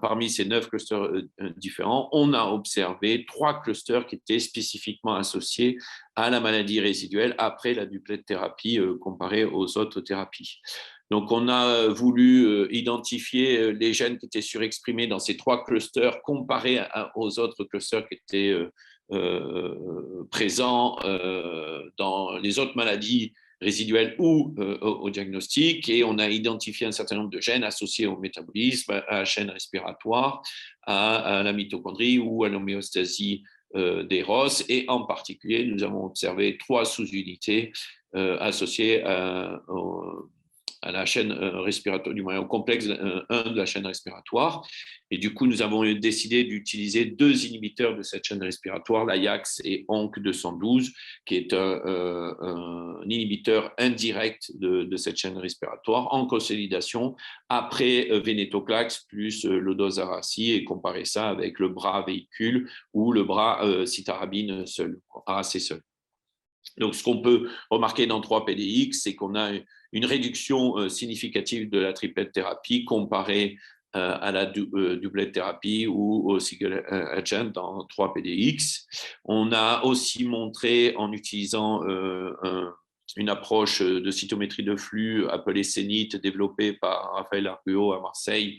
parmi ces 9 clusters différents, on a observé 3 clusters qui étaient spécifiquement associés à la maladie résiduelle après la duplet thérapie comparée aux autres thérapies. Donc, on a voulu identifier les gènes qui étaient surexprimés dans ces 3 clusters comparés aux autres clusters qui étaient présents dans les autres maladies résiduelles ou au diagnostic, et on a identifié un certain nombre de gènes associés au métabolisme, à la chaîne respiratoire, à la mitochondrie ou à l'homéostasie des ROS, et en particulier, nous avons observé 3 sous-unités associées à la chaîne respiratoire, du moins au complexe 1 de la chaîne respiratoire. Et du coup, nous avons décidé d'utiliser 2 inhibiteurs de cette chaîne respiratoire, l'Ajax et ONC212, qui est un inhibiteur indirect de cette chaîne respiratoire en consolidation après Venetoclax plus l'Odosarasi, et comparer ça avec le bras véhicule ou le bras cytarabine seul, ARAC seul. Donc, ce qu'on peut remarquer dans 3 PDX, c'est qu'on a une réduction significative de la triplet thérapie comparée à la doublet thérapie ou au single agent dans 3 PDX. On a aussi montré, en utilisant une approche de cytométrie de flux appelée CENIT, développée par Raphaël Arguo à Marseille,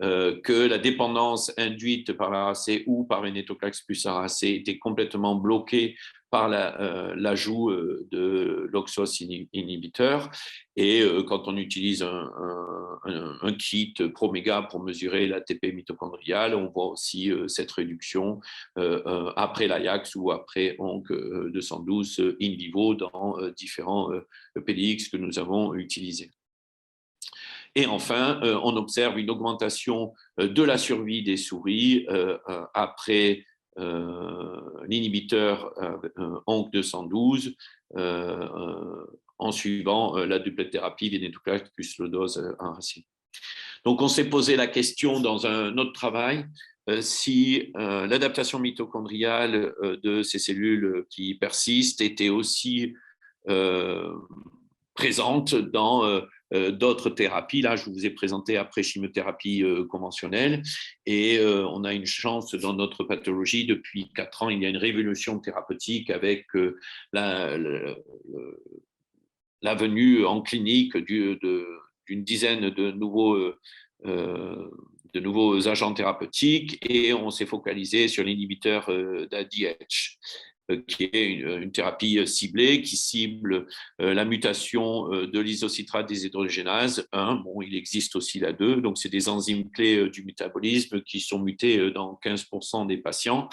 que la dépendance induite par l'ARAC ou par Venetoclax plus ARAC était complètement bloquée par l'ajout de l'oxos inhibiteur. Et quand on utilise un kit Promega pour mesurer l'ATP mitochondrial, on voit aussi cette réduction après l'Ajax ou après ONC212 in vivo dans différents PDX que nous avons utilisés. Et enfin, on observe une augmentation de la survie des souris après l'inhibiteur ONC212 en suivant la duplet thérapie Venetoclax plus low-dose ARAC. Donc, on s'est posé la question dans un autre travail si l'adaptation mitochondriale de ces cellules qui persistent était aussi présente dans d'autres thérapies. Là, je vous ai présenté après chimiothérapie conventionnelle, et on a une chance dans notre pathologie. Depuis 4 ans, il y a une révolution thérapeutique avec la venue en clinique d'une dizaine de nouveaux agents thérapeutiques, et on s'est focalisé sur l'inhibiteur d'ADH, qui est une thérapie ciblée, qui cible la mutation de l'isocitrate déshydrogénase 1. Bon, il existe aussi la 2, donc c'est des enzymes clés du métabolisme qui sont mutées dans 15% des patients.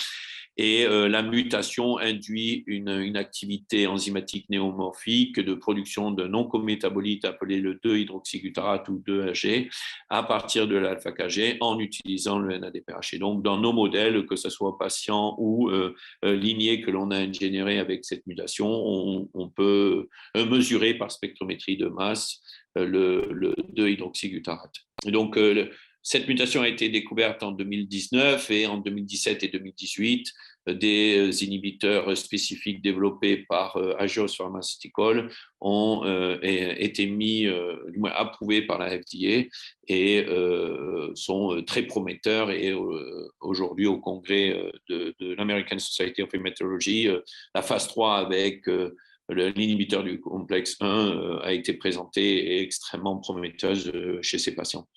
Et la mutation induit une activité enzymatique néomorphique de production d'un oncométabolite appelé le 2-hydroxyglutarate ou 2-AG à partir de l'alpha-KG en utilisant le NADPH. Et donc, dans nos modèles, que ce soit patient ou lignée que l'on a généré avec cette mutation, on peut mesurer par spectrométrie de masse le 2-hydroxyglutarate. Et donc, cette mutation a été découverte en 2019, et en 2017 et 2018, des inhibiteurs spécifiques développés par Agios Pharmaceutical ont été du moins approuvés par la FDA et sont très prometteurs. Et aujourd'hui, au congrès de l'American Society of Hematology, la phase 3 avec l'inhibiteur du complexe 1 a été présentée et extrêmement prometteuse chez ces patients.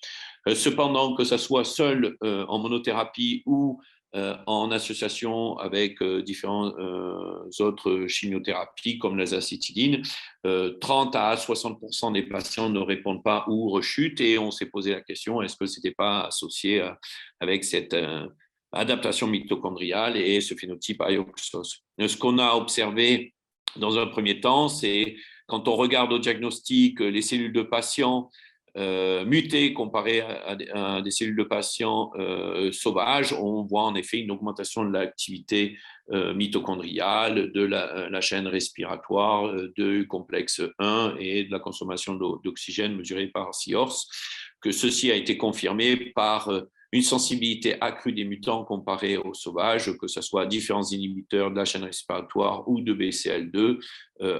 Cependant, que ce soit seul en monothérapie ou en association avec différentes autres chimiothérapies comme l'azacitidine, 30 à 60% des patients ne répondent pas ou rechutent, et on s'est posé la question, est-ce que ce n'était pas associé avec cette adaptation mitochondriale et ce phénotype AIOXOS. Ce qu'on a observé dans un premier temps, c'est quand on regarde au diagnostic les cellules de patients mutées comparées à des cellules de patients sauvages, on voit en effet une augmentation de l'activité mitochondriale, de la chaîne respiratoire, du complexe 1 et de la consommation d'oxygène mesurée par SIORS, que ceci a été confirmé par une sensibilité accrue des mutants comparée aux sauvages, que ce soit différents inhibiteurs de la chaîne respiratoire ou de BCL2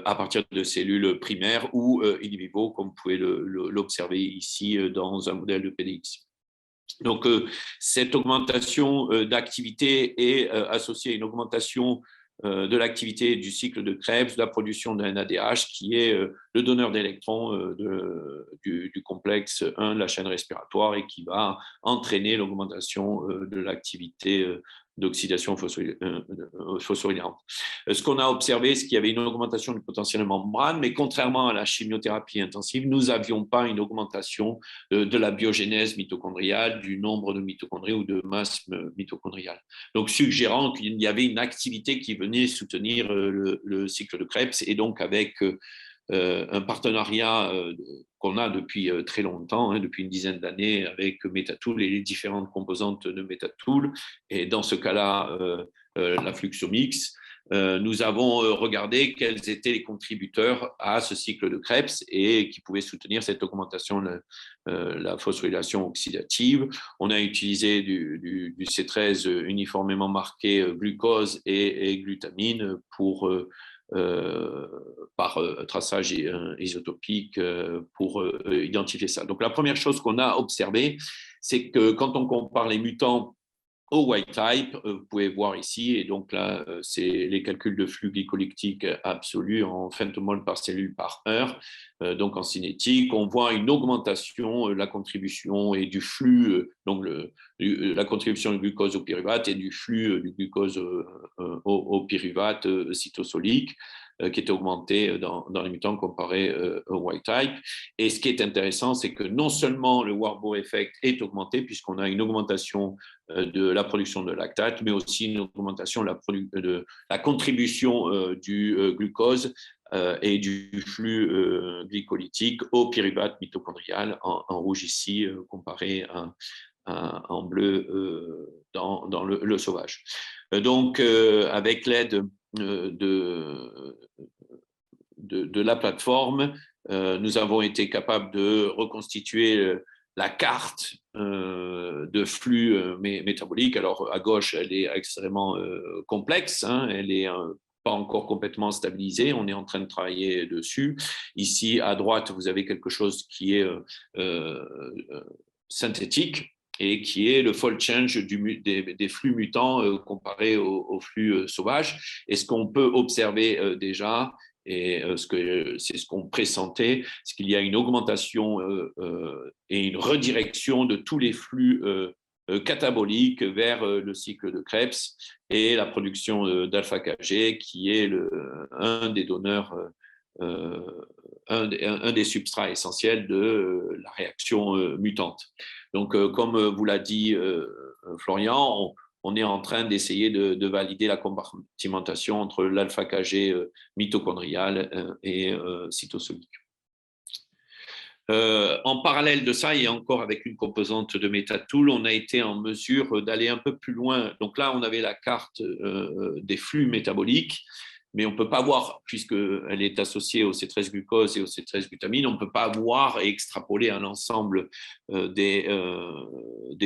à partir de cellules primaires ou in vivo, comme vous pouvez l'observer ici dans un modèle de PDX. Donc, cette augmentation d'activité est associée à une augmentation de l'activité du cycle de Krebs, de la production d'un NADH, qui est le donneur d'électrons du complexe 1 de la chaîne respiratoire et qui va entraîner l'augmentation de l'activité d'oxydation phosphorylante. Ce qu'on a observé, c'est qu'il y avait une augmentation du potentiel de membrane, mais contrairement à la chimiothérapie intensive, nous n'avions pas une augmentation de la biogénèse mitochondriale, du nombre de mitochondries ou de masse mitochondriale. Donc, suggérant qu'il y avait une activité qui venait soutenir le cycle de Krebs, et donc avec un partenariat qu'on a depuis très longtemps, depuis une dizaine d'années, avec Metatool et les différentes composantes de Metatool, et dans ce cas-là, la Fluxomix. Nous avons regardé quels étaient les contributeurs à ce cycle de Krebs et qui pouvaient soutenir cette augmentation de la phosphorylation oxydative. On a utilisé du C13 uniformément marqué glucose et glutamine par traçage isotopique pour identifier ça. Donc, la première chose qu'on a observée, c'est que quand on compare les mutants au wild type, vous pouvez voir ici, et donc là, c'est les calculs de flux glycolytique absolu en femtomole par cellule par heure, donc en cinétique. On voit une augmentation de la contribution et du flux, donc la contribution du glucose au pyruvate et du flux du glucose au pyruvate cytosolique, qui était augmenté dans les mutants comparé au wild type. Et ce qui est intéressant, c'est que non seulement le Warburg effect est augmenté, puisqu'on a une augmentation de la production de lactate, mais aussi une augmentation de la contribution du glucose et du flux glycolytique au pyruvate mitochondrial, en rouge ici, comparé en bleu dans le sauvage. Donc, avec l'aide de la plateforme, nous avons été capables de reconstituer la carte de flux métabolique. Alors, à gauche, elle est extrêmement complexe, elle est pas encore complètement stabilisée, on est en train de travailler dessus. Ici, à droite, vous avez quelque chose qui est synthétique, et qui est le fold change des flux mutants comparé aux flux sauvages. Et ce qu'on peut observer déjà, et c'est ce qu'on pressentait, c'est qu'il y a une augmentation et une redirection de tous les flux cataboliques vers le cycle de Krebs et la production d'alpha-KG, qui est un des donneurs, un des substrats essentiels de la réaction mutante. Donc, comme vous l'a dit Florian, on est en train d'essayer de valider la compartimentation entre l'alpha-KG mitochondrial et cytosolique. En parallèle de ça, et encore avec une composante de Metatool, on a été en mesure d'aller un peu plus loin. Donc là, on avait la carte des flux métaboliques, mais on ne peut pas voir, puisqu'elle est associée au C13 glucose et au C13 glutamine, on ne peut pas voir et extrapoler un ensemble des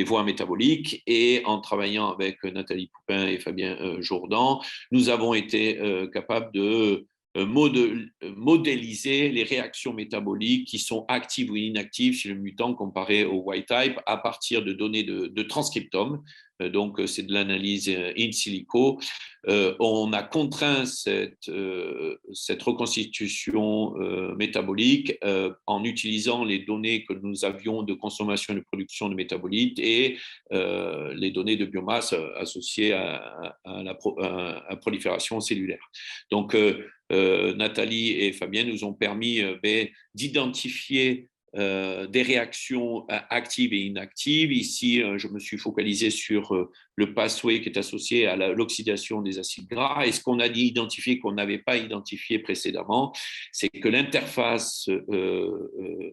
voies métaboliques. Et en travaillant avec Nathalie Poupin et Fabien Jourdan, nous avons été capables de modéliser les réactions métaboliques qui sont actives ou inactives chez le mutant comparé au wild type à partir de données de transcriptome. Donc, c'est de l'analyse in silico. On a contraint cette reconstitution métabolique en utilisant les données que nous avions de consommation et de production de métabolites et les données de biomasse associées à la prolifération cellulaire. Donc, Nathalie et Fabien nous ont permis d'identifier des réactions actives et inactives. Ici, je me suis focalisé sur le pathway qui est associé à l'oxydation des acides gras. Et ce qu'on a identifié, qu'on n'avait pas identifié précédemment, c'est que l'interface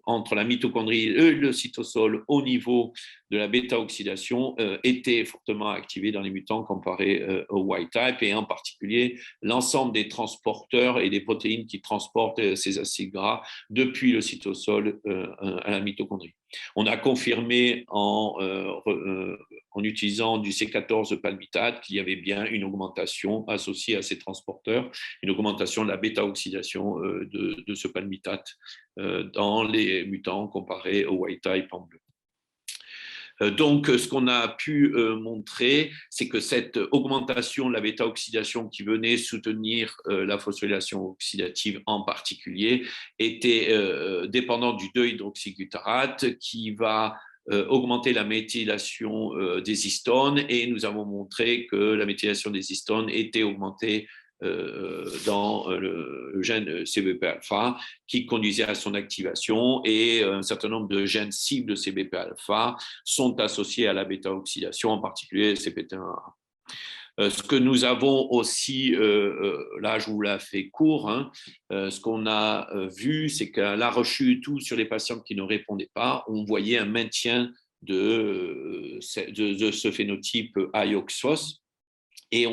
entre la mitochondrie et le cytosol au niveau de la bêta-oxydation était fortement activé dans les mutants comparé au wild type, et en particulier l'ensemble des transporteurs et des protéines qui transportent ces acides gras depuis le cytosol à la mitochondrie. On a confirmé en utilisant du C14 palmitate qu'il y avait bien une augmentation associée à ces transporteurs, une augmentation de la bêta-oxydation de ce palmitate dans les mutants comparé au wild type en bleu. Donc, ce qu'on a pu montrer, c'est que cette augmentation de la bêta-oxydation qui venait soutenir la phosphorylation oxydative en particulier était dépendante du 2-hydroxyglutarate qui va augmenter la méthylation des histones, et nous avons montré que la méthylation des histones était augmentée dans le gène CBP-alpha qui conduisait à son activation, et un certain nombre de gènes cibles de CBP-alpha sont associés à la bêta-oxydation, en particulier CPT1A. Ce que nous avons aussi, là je vous la fais court, hein, ce qu'on a vu, c'est qu'à la rechute ou sur les patients qui ne répondaient pas, on voyait un maintien de ce phénotype IOXOS. Et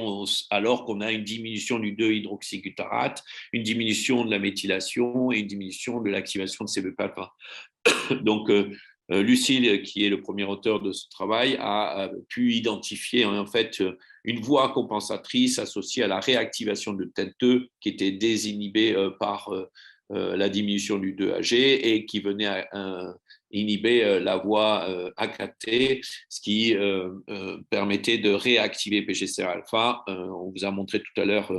alors qu'on a une diminution du 2-hydroxyglutarate, une diminution de la méthylation et une diminution de l'activation de CBP-alpha. Donc, Lucille, qui est le premier auteur de ce travail, a pu identifier en fait une voie compensatrice associée à la réactivation de TET2 qui était désinhibée par la diminution du 2AG et qui venait à inhiber la voie AKT, ce qui permettait de réactiver PGCR-alpha. On vous a montré tout à l'heure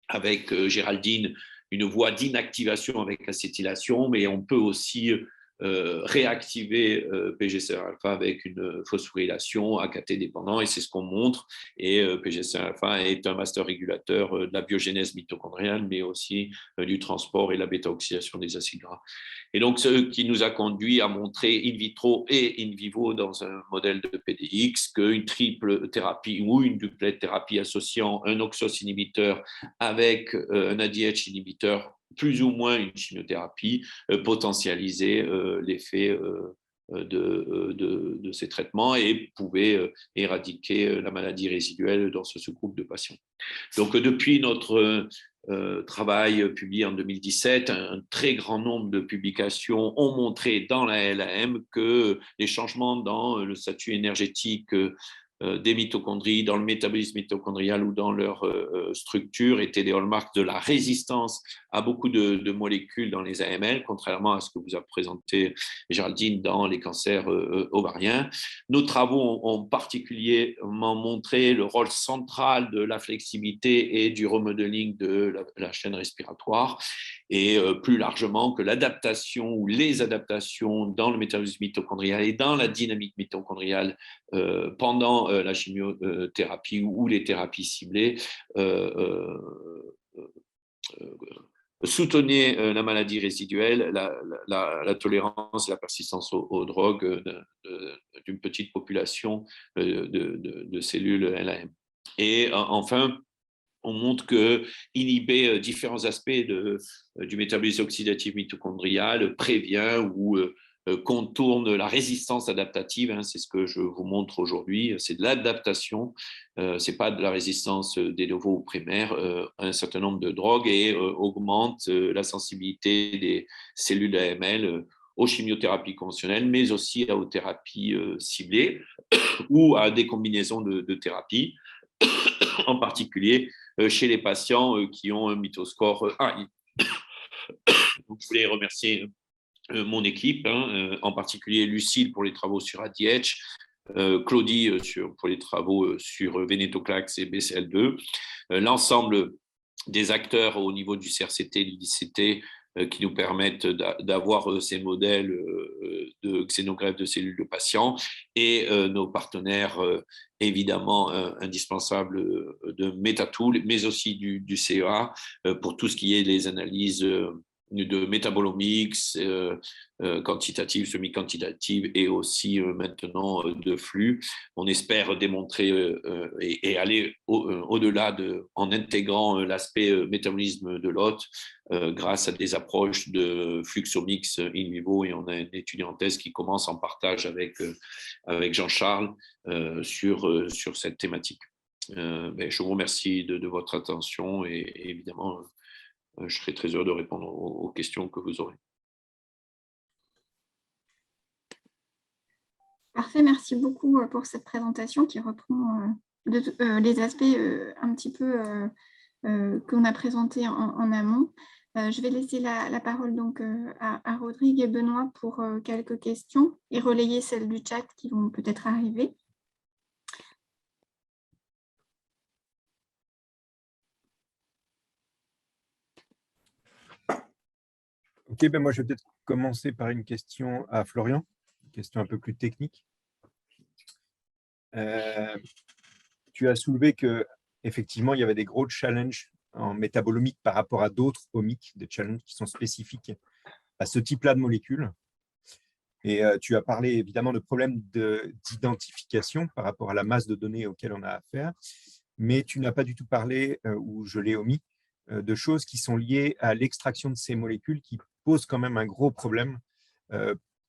avec Géraldine une voie d'inactivation avec acétylation, mais on peut aussi réactiver PGCR-alpha avec une phosphorylation AKT dépendant, et c'est ce qu'on montre. Et PGCR-alpha est un master régulateur de la biogénèse mitochondriale, mais aussi du transport et la bêta-oxydation des acides gras. Et donc, ce qui nous a conduit à montrer in vitro et in vivo dans un modèle de PDX qu'une triple thérapie ou une duplet thérapie associant un OXOS inhibiteur avec un ADH inhibiteur plus ou moins une chimiothérapie potentialisait l'effet de ces traitements et pouvait éradiquer la maladie résiduelle dans ce sous-groupe de patients. Donc, depuis notre travail publié en 2017, un très grand nombre de publications ont montré dans la LAM que les changements dans le statut énergétique des mitochondries, dans le métabolisme mitochondrial ou dans leur structure étaient des hallmarks de la résistance à beaucoup de molécules dans les AML, contrairement à ce que vous a présenté Géraldine dans les cancers ovariens. Nos travaux ont particulièrement montré le rôle central de la flexibilité et du remodeling de la chaîne respiratoire, et plus largement que l'adaptation ou les adaptations dans le métabolisme mitochondrial et dans la dynamique mitochondriale pendant la chimiothérapie ou les thérapies ciblées soutenaient la maladie résiduelle, la tolérance et la persistance aux drogues d'une petite population de cellules LAM. Et enfin, on montre que inhiber différents aspects du métabolisme oxydatif mitochondrial prévient ou contourne la résistance adaptative, hein, c'est ce que je vous montre aujourd'hui, c'est de l'adaptation, c'est pas de la résistance des nouveaux ou primaires à un certain nombre de drogues, et augmente la sensibilité des cellules AML aux chimiothérapies conventionnelles, mais aussi aux thérapies ciblées ou à des combinaisons de thérapies, en particulier chez les patients qui ont un mitoscore AI. Donc, je voulais remercier mon équipe, hein, en particulier Lucille pour les travaux sur ADH, Claudie pour les travaux sur Venetoclax et BCL2, l'ensemble des acteurs au niveau du CRCT et du DCT qui nous permettent d'avoir ces modèles de xénogreffe de cellules de patients, et nos partenaires évidemment indispensables de Metatool, mais aussi du CEA pour tout ce qui est les analyses de métabolomics, quantitative, semi-quantitative et aussi maintenant de flux. On espère démontrer et aller au-delà en intégrant l'aspect métabolisme de l'hôte grâce à des approches de fluxomix in vivo, et on a un étudiant en thèse qui commence en partage avec Jean-Charles sur cette thématique. Je vous remercie de votre attention et évidemment, je serai très heureux de répondre aux questions que vous aurez. Parfait, merci beaucoup pour cette présentation qui reprend les aspects un petit peu qu'on a présentés en amont. Je vais laisser la parole donc à Rodrigue et Benoît pour quelques questions et relayer celles du chat qui vont peut-être arriver. Ok, moi je vais peut-être commencer par une question à Florian, une question un peu plus technique. Tu as soulevé qu'effectivement, il y avait des gros challenges en métabolomique par rapport à d'autres omiques, des challenges qui sont spécifiques à ce type-là de molécules. Et tu as parlé évidemment de problèmes d'identification par rapport à la masse de données auxquelles on a affaire, mais tu n'as pas du tout parlé, ou je l'ai omis, de choses qui sont liées à l'extraction de ces molécules qui posent quand même un gros problème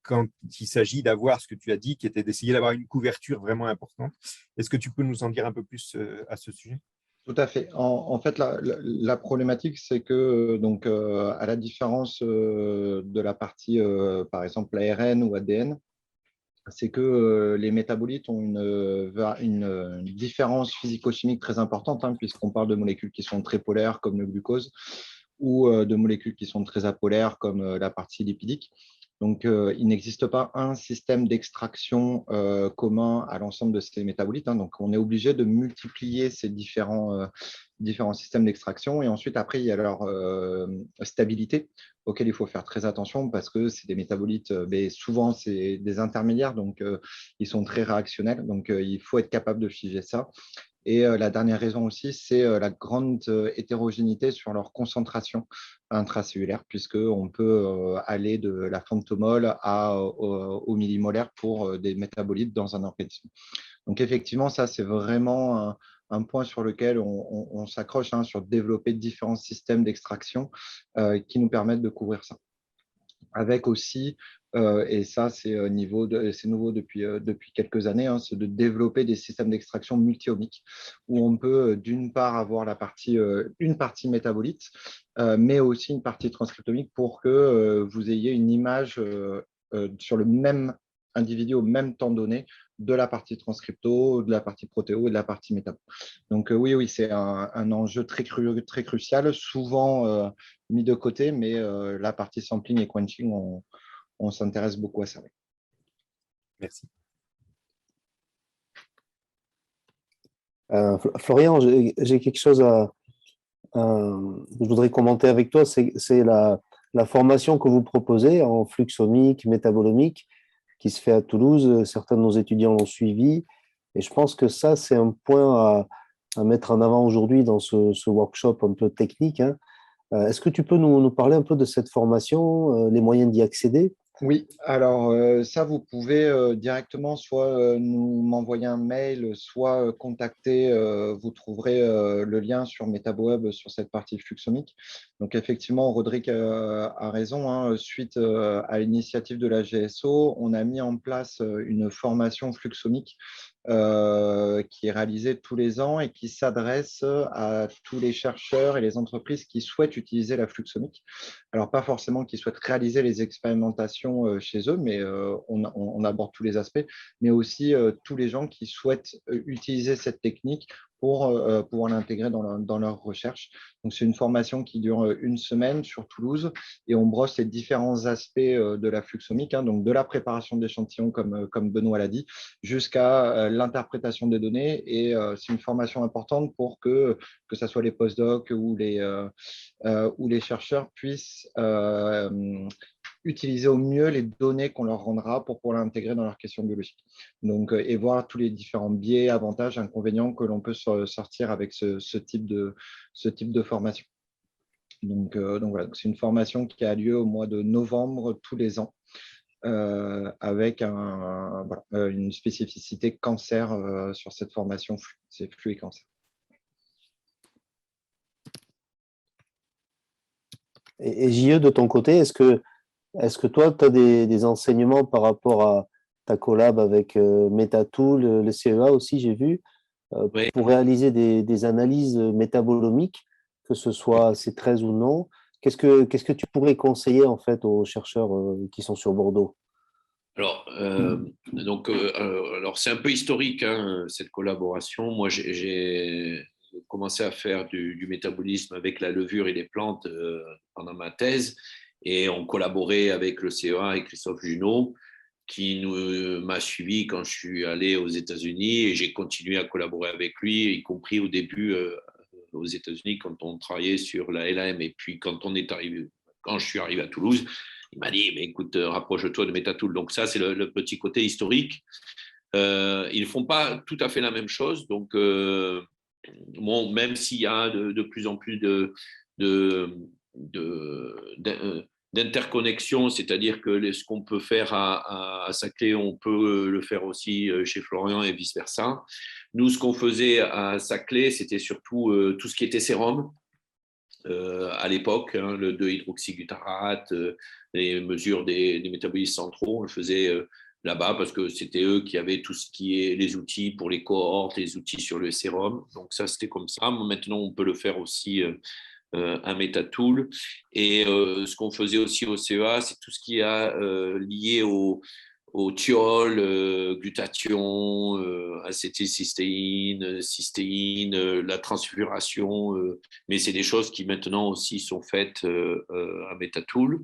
quand il s'agit d'avoir ce que tu as dit, qui était d'essayer d'avoir une couverture vraiment importante. Est-ce que tu peux nous en dire un peu plus à ce sujet ? Tout à fait. En fait, la problématique, c'est que, donc, à la différence de la partie, par exemple, ARN ou ADN, c'est que les métabolites ont une différence physico-chimique très importante, hein, puisqu'on parle de molécules qui sont très polaires, comme le glucose, ou de molécules qui sont très apolaires, comme la partie lipidique. Donc, il n'existe pas un système d'extraction commun à l'ensemble de ces métabolites, hein. Donc, on est obligé de multiplier ces différents systèmes d'extraction. Et ensuite, après, il y a leur stabilité, auquel il faut faire très attention parce que c'est des métabolites, mais souvent, c'est des intermédiaires, donc ils sont très réactionnels. Donc, il faut être capable de figer ça. Et la dernière raison aussi, c'est la grande hétérogénéité sur leur concentration intracellulaire, puisqu'on peut aller de la femtomole au millimolaire pour des métabolites dans un organisme. Donc effectivement, ça, c'est vraiment un point sur lequel on s'accroche, hein, sur développer différents systèmes d'extraction qui nous permettent de couvrir ça. Avec aussi, et ça c'est nouveau depuis quelques années, hein, c'est de développer des systèmes d'extraction multi-omiques où on peut d'une part avoir une partie métabolite, mais aussi une partie transcriptomique pour que vous ayez une image sur le même individu au même temps donné de la partie transcripto, de la partie protéo et de la partie métabo. Donc oui, c'est un enjeu très crucial, souvent mis de côté, mais la partie sampling et quenching, on s'intéresse beaucoup à ça. Merci. Florian, j'ai quelque chose que je voudrais commenter avec toi, c'est la formation que vous proposez en fluxomique, métabolomique, qui se fait à Toulouse. Certains de nos étudiants l'ont suivi, et je pense que ça, c'est un point à mettre en avant aujourd'hui dans ce workshop un peu technique, hein. Est-ce que tu peux nous parler un peu de cette formation, les moyens d'y accéder? Oui, alors ça, vous pouvez directement soit m'envoyer un mail, soit contacter, vous trouverez le lien sur MetaboWeb sur cette partie fluxomique. Donc effectivement, Rodrigue a raison, hein, suite à l'initiative de la GSO, on a mis en place une formation fluxomique qui est réalisée tous les ans et qui s'adresse à tous les chercheurs et les entreprises qui souhaitent utiliser la fluxomique. Alors, pas forcément qui souhaitent réaliser les expérimentations chez eux, mais on aborde tous les aspects, mais aussi tous les gens qui souhaitent utiliser cette technique pour pouvoir l'intégrer dans leur recherche. Donc, c'est une formation qui dure une semaine sur Toulouse et on brosse les différents aspects de la fluxomique, hein, donc de la préparation d'échantillons, comme Benoît l'a dit, jusqu'à l'interprétation des données. Et c'est une formation importante pour que ce soit les postdocs ou les chercheurs puissent utiliser au mieux les données qu'on leur rendra pour pouvoir l'intégrer dans leurs questions biologiques. Donc, et voir tous les différents biais, avantages, inconvénients que l'on peut sortir avec ce type de formation. Donc voilà, c'est une formation qui a lieu au mois de novembre tous les ans, avec une spécificité cancer sur cette formation, c'est flux et cancer. Et JE, de ton côté, est-ce que toi, tu as des enseignements par rapport à ta collab avec Metatool, le CEA aussi, j'ai vu, Oui. pour réaliser des analyses métabolomiques, que ce soit C13 ou non? Qu'est-ce que tu pourrais conseiller en fait aux chercheurs qui sont sur Bordeaux? Alors, alors c'est un peu historique, hein, cette collaboration. Moi, j'ai commencé à faire du métabolisme avec la levure et les plantes pendant ma thèse, et on collaborait avec le CEA et Christophe Junot, qui m'a suivi quand je suis allé aux États-Unis, et j'ai continué à collaborer avec lui, y compris au début aux États-Unis quand on travaillait sur la LAM, et puis quand je suis arrivé à Toulouse. Il m'a dit, mais écoute, rapproche-toi de Metatool. Donc ça, c'est le petit côté historique. Ils ne font pas tout à fait la même chose. Donc, bon, même s'il y a de plus en plus d'interconnexion, c'est-à-dire que ce qu'on peut faire à Saclay, on peut le faire aussi chez Florian et vice-versa. Nous, ce qu'on faisait à Saclay, c'était surtout tout ce qui était sérum. À l'époque, hein, le 2-hydroxyglutarate, les mesures des métabolismes centraux, on le faisait là-bas parce que c'était eux qui avaient tout ce qui est les outils pour les cohortes, les outils sur le sérum. Donc ça, c'était comme ça. Maintenant, on peut le faire aussi à Metatool. Et ce qu'on faisait aussi au CEA, c'est tout ce qui est lié au thiol, glutathion, acétylcystéine, cystéine, la transfiguration, mais c'est des choses qui maintenant aussi sont faites à Metatool.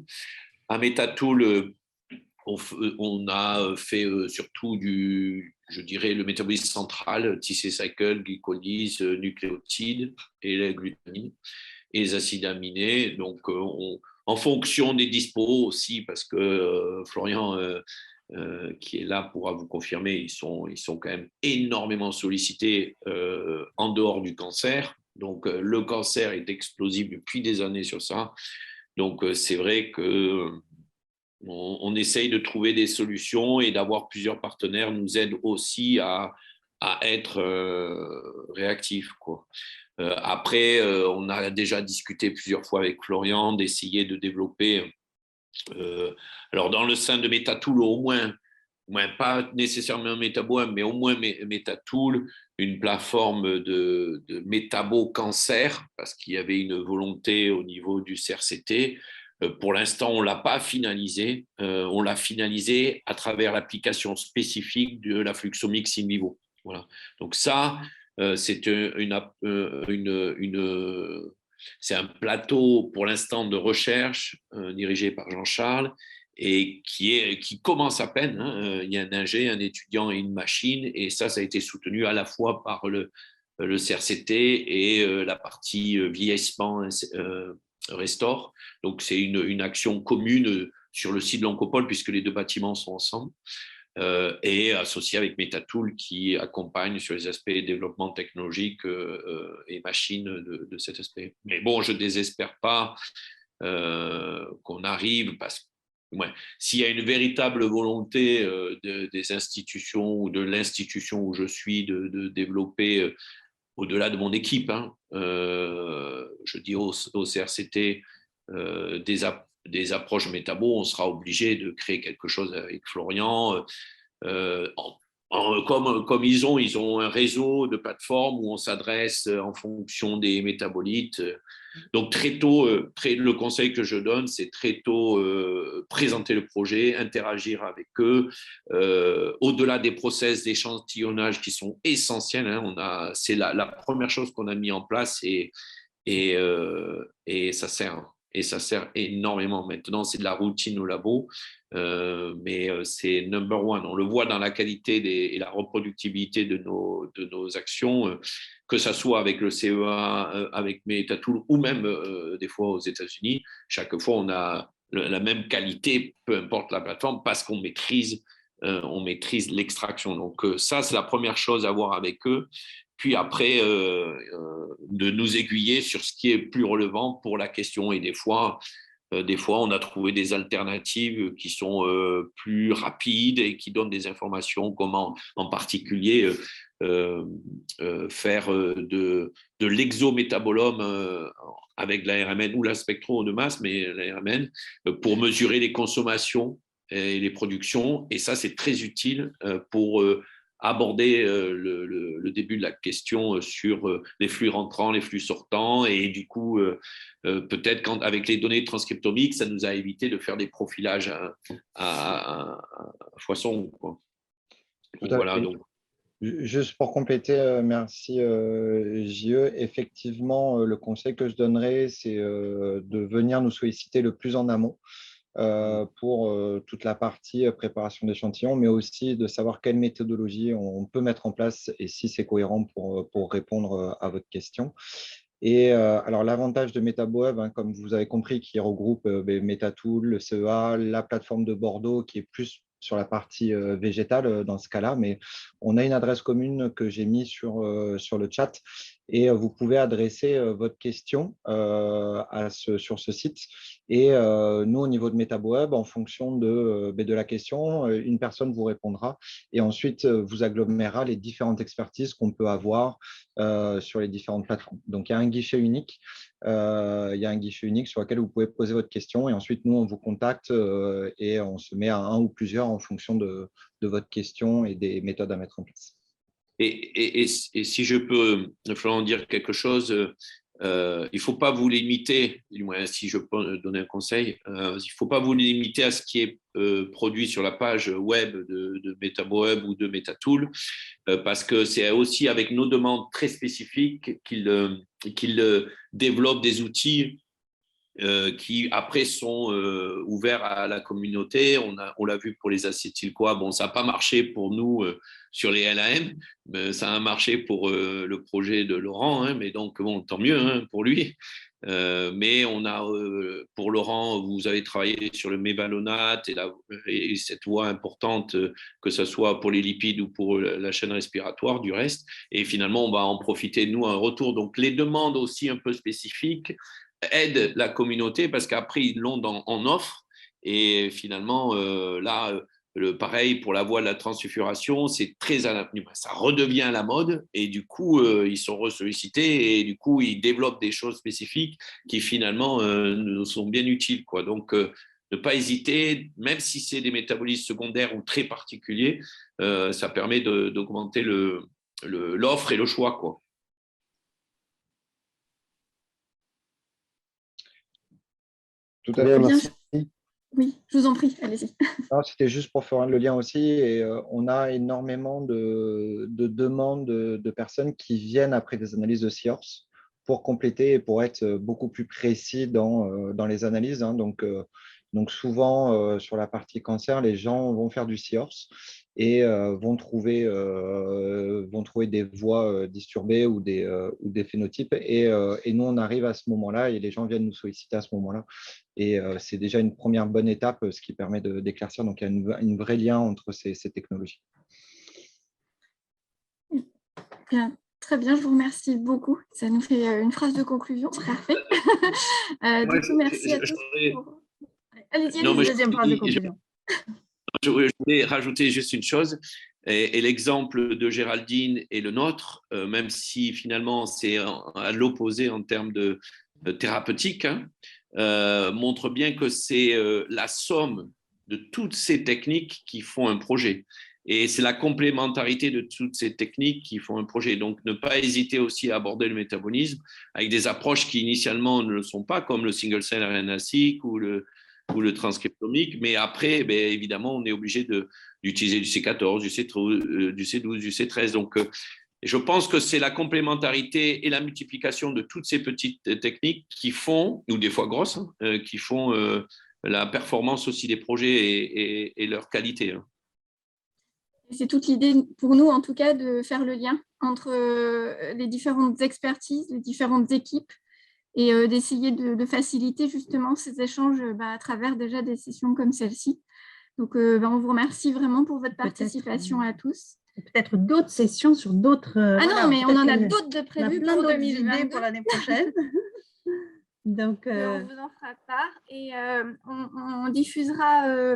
À Metatool, on a fait surtout je dirais, le métabolisme central, TC cycle, glycolyse, nucléotides et la glutamine et les acides aminés. Donc, en fonction des dispos aussi, parce que Florian, qui est là, pourra vous confirmer, ils sont quand même énormément sollicités en dehors du cancer. Donc, le cancer est explosif depuis des années sur ça. Donc, c'est vrai que on essaye de trouver des solutions, et d'avoir plusieurs partenaires nous aide aussi à être réactifs, quoi. Après, on a déjà discuté plusieurs fois avec Florian d'essayer de développer, alors dans le sein de Metatool, au moins pas nécessairement Métaboam, mais au moins Metatool, une plateforme de métabo-cancer, parce qu'il y avait une volonté au niveau du CRCT. Pour l'instant, on ne l'a pas finalisé. On l'a finalisé à travers l'application spécifique de la fluxomix in vivo. Voilà. Donc ça, c'est c'est un plateau pour l'instant de recherche dirigé par Jean-Charles, et qui commence à peine. Hein. Il y a un ingé, un étudiant et une machine, et ça a été soutenu à la fois par le CRCT et la partie vieillissement Restore. Donc c'est une action commune sur le site de l'Oncopole, puisque les deux bâtiments sont ensemble. Et associé avec Metatool, qui accompagne sur les aspects développement technologique et machine de cet aspect. Mais bon, je ne désespère pas qu'on arrive, parce que s'il y a une véritable volonté des institutions ou de l'institution où je suis de développer, au-delà de mon équipe, hein, je dis au CRCT, des approches métabo, on sera obligé de créer quelque chose avec Florian. Comme ils ont un réseau de plateformes où on s'adresse en fonction des métabolites. Donc très tôt, le conseil que je donne, c'est très tôt présenter le projet, interagir avec eux, au-delà des process d'échantillonnage qui sont essentiels. Hein, c'est la première chose qu'on a mis en place, et ça sert. Et ça sert énormément. Maintenant, c'est de la routine au labo, mais c'est number one. On le voit dans la qualité et la reproductibilité de nos actions, que ce soit avec le CEA, avec Metatool, ou même des fois aux États-Unis. Chaque fois, on a la même qualité, peu importe la plateforme, parce qu'on maîtrise l'extraction. Donc ça, c'est la première chose à voir avec eux. puis après de nous aiguiller sur ce qui est plus relevant pour la question. Et des fois, on a trouvé des alternatives qui sont plus rapides et qui donnent des informations, comment en particulier faire de l'exométabolome avec la RMN ou la spectro de masse, mais la RMN, pour mesurer les consommations et les productions. Et ça, c'est très utile pour aborder le début de la question sur les flux rentrants, les flux sortants, et du coup, peut-être avec les données transcriptomiques, ça nous a évité de faire des profilages à foison, quoi. Donc, voilà, donc. Juste pour compléter, merci JE. Effectivement, le conseil que je donnerais, c'est de venir nous solliciter le plus en amont pour toute la partie préparation d'échantillons, mais aussi de savoir quelle méthodologie on peut mettre en place et si c'est cohérent pour répondre à votre question. Et alors, l'avantage de MetaboHub, hein, comme vous avez compris, qui regroupe MetaTool, le CEA, la plateforme de Bordeaux, qui est plus sur la partie végétale dans ce cas-là, mais on a une adresse commune que j'ai mise sur le chat et vous pouvez adresser votre question sur ce site. Et nous, au niveau de MetaboHub, en fonction de la question, une personne vous répondra et ensuite vous agglomérera les différentes expertises qu'on peut avoir sur les différentes plateformes. Donc, il y a un guichet unique. Sur lequel vous pouvez poser votre question et ensuite, nous, on vous contacte et on se met à un ou plusieurs en fonction de votre question et des méthodes à mettre en place. Et si je peux, Florent, dire quelque chose, il ne faut pas vous limiter, du moins si je peux donner un conseil, il ne faut pas vous limiter à ce qui est produit sur la page web de MetaboHub ou de MetaTool, parce que c'est aussi avec nos demandes très spécifiques qu'ils développent des outils qui après sont ouverts à la communauté. On l'a vu pour les acétyl-CoA. Bon, ça n'a pas marché pour nous sur les LAM, mais ça a marché pour le projet de Laurent, hein, mais donc bon, tant mieux hein, pour lui. Mais on a, pour Laurent, vous avez travaillé sur le mévalonate et cette voie importante, que ce soit pour les lipides ou pour la chaîne respiratoire du reste. Et finalement, on va en profiter, nous, un retour. Donc, les demandes aussi un peu spécifiques aident la communauté parce qu'après, ils l'ont en offre. Et finalement, là, pareil pour la voie de la transsulfuration, c'est ça redevient à la mode et du coup, ils sont ressollicités et du coup, ils développent des choses spécifiques qui finalement nous sont bien utiles, quoi. Donc, ne pas hésiter, même si c'est des métabolismes secondaires ou très particuliers, ça permet d'augmenter l'offre et le choix, quoi. Tout à fait, merci. Oui, je vous en prie, allez-y. C'était juste pour faire le lien aussi. Et on a énormément de demandes de personnes qui viennent après des analyses de SIORS pour compléter et pour être beaucoup plus précis dans les analyses. Hein. Donc souvent, sur la partie cancer, les gens vont faire du SIORS et vont trouver des voies disturbées ou des phénotypes. Et nous, on arrive à ce moment-là et les gens viennent nous solliciter à ce moment-là. Et c'est déjà une première bonne étape, ce qui permet d'éclaircir. Donc, il y a un vrai lien entre ces technologies. Bien, très bien, je vous remercie beaucoup. Ça nous fait une phrase de conclusion, c'est parfait. Du coup, merci à tous. Allez-y, deuxième phrase de conclusion. Je voulais rajouter juste une chose, et l'exemple de Géraldine est le nôtre, même si finalement c'est à l'opposé en termes de thérapeutique, hein, montre bien que c'est la somme de toutes ces techniques qui font un projet. Et c'est la complémentarité de toutes ces techniques qui font un projet. Donc, ne pas hésiter aussi à aborder le métabolisme avec des approches qui initialement ne le sont pas, comme le single-cell RNA-seq ou le transcriptomique, mais après, évidemment, on est obligé d'utiliser du C14, du C12, du C13. Donc, je pense que c'est la complémentarité et la multiplication de toutes ces petites techniques qui font, ou des fois grosses, hein, qui font la performance aussi des projets et leur qualité. Hein. C'est toute l'idée, pour nous en tout cas, de faire le lien entre les différentes expertises, les différentes équipes, et d'essayer de faciliter justement ces échanges à travers déjà des sessions comme celle-ci. Donc, on vous remercie vraiment pour votre participation à tous. peut-être d'autres sessions sur d'autres… Ah non, mais on en a d'autres de prévues plein pour d'autres 2022. idées pour l'année prochaine. Donc, on vous en fera part et on diffusera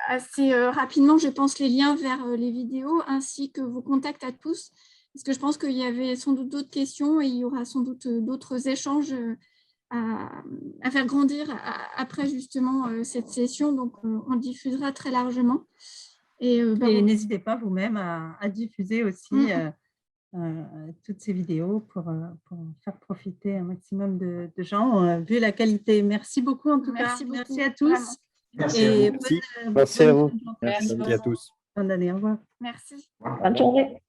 assez rapidement, je pense, les liens vers les vidéos ainsi que vos contacts à tous, parce que je pense qu'il y avait sans doute d'autres questions et il y aura sans doute d'autres échanges à faire grandir après justement cette session. Donc, on diffusera très largement. Et n'hésitez pas vous-même à diffuser aussi toutes ces vidéos pour faire profiter un maximum de gens, vu la qualité. Merci beaucoup en tout cas. Merci à tous. Merci et à vous. Merci à vous. Merci à tous. Bonne année. Au revoir. Merci. Bonne journée.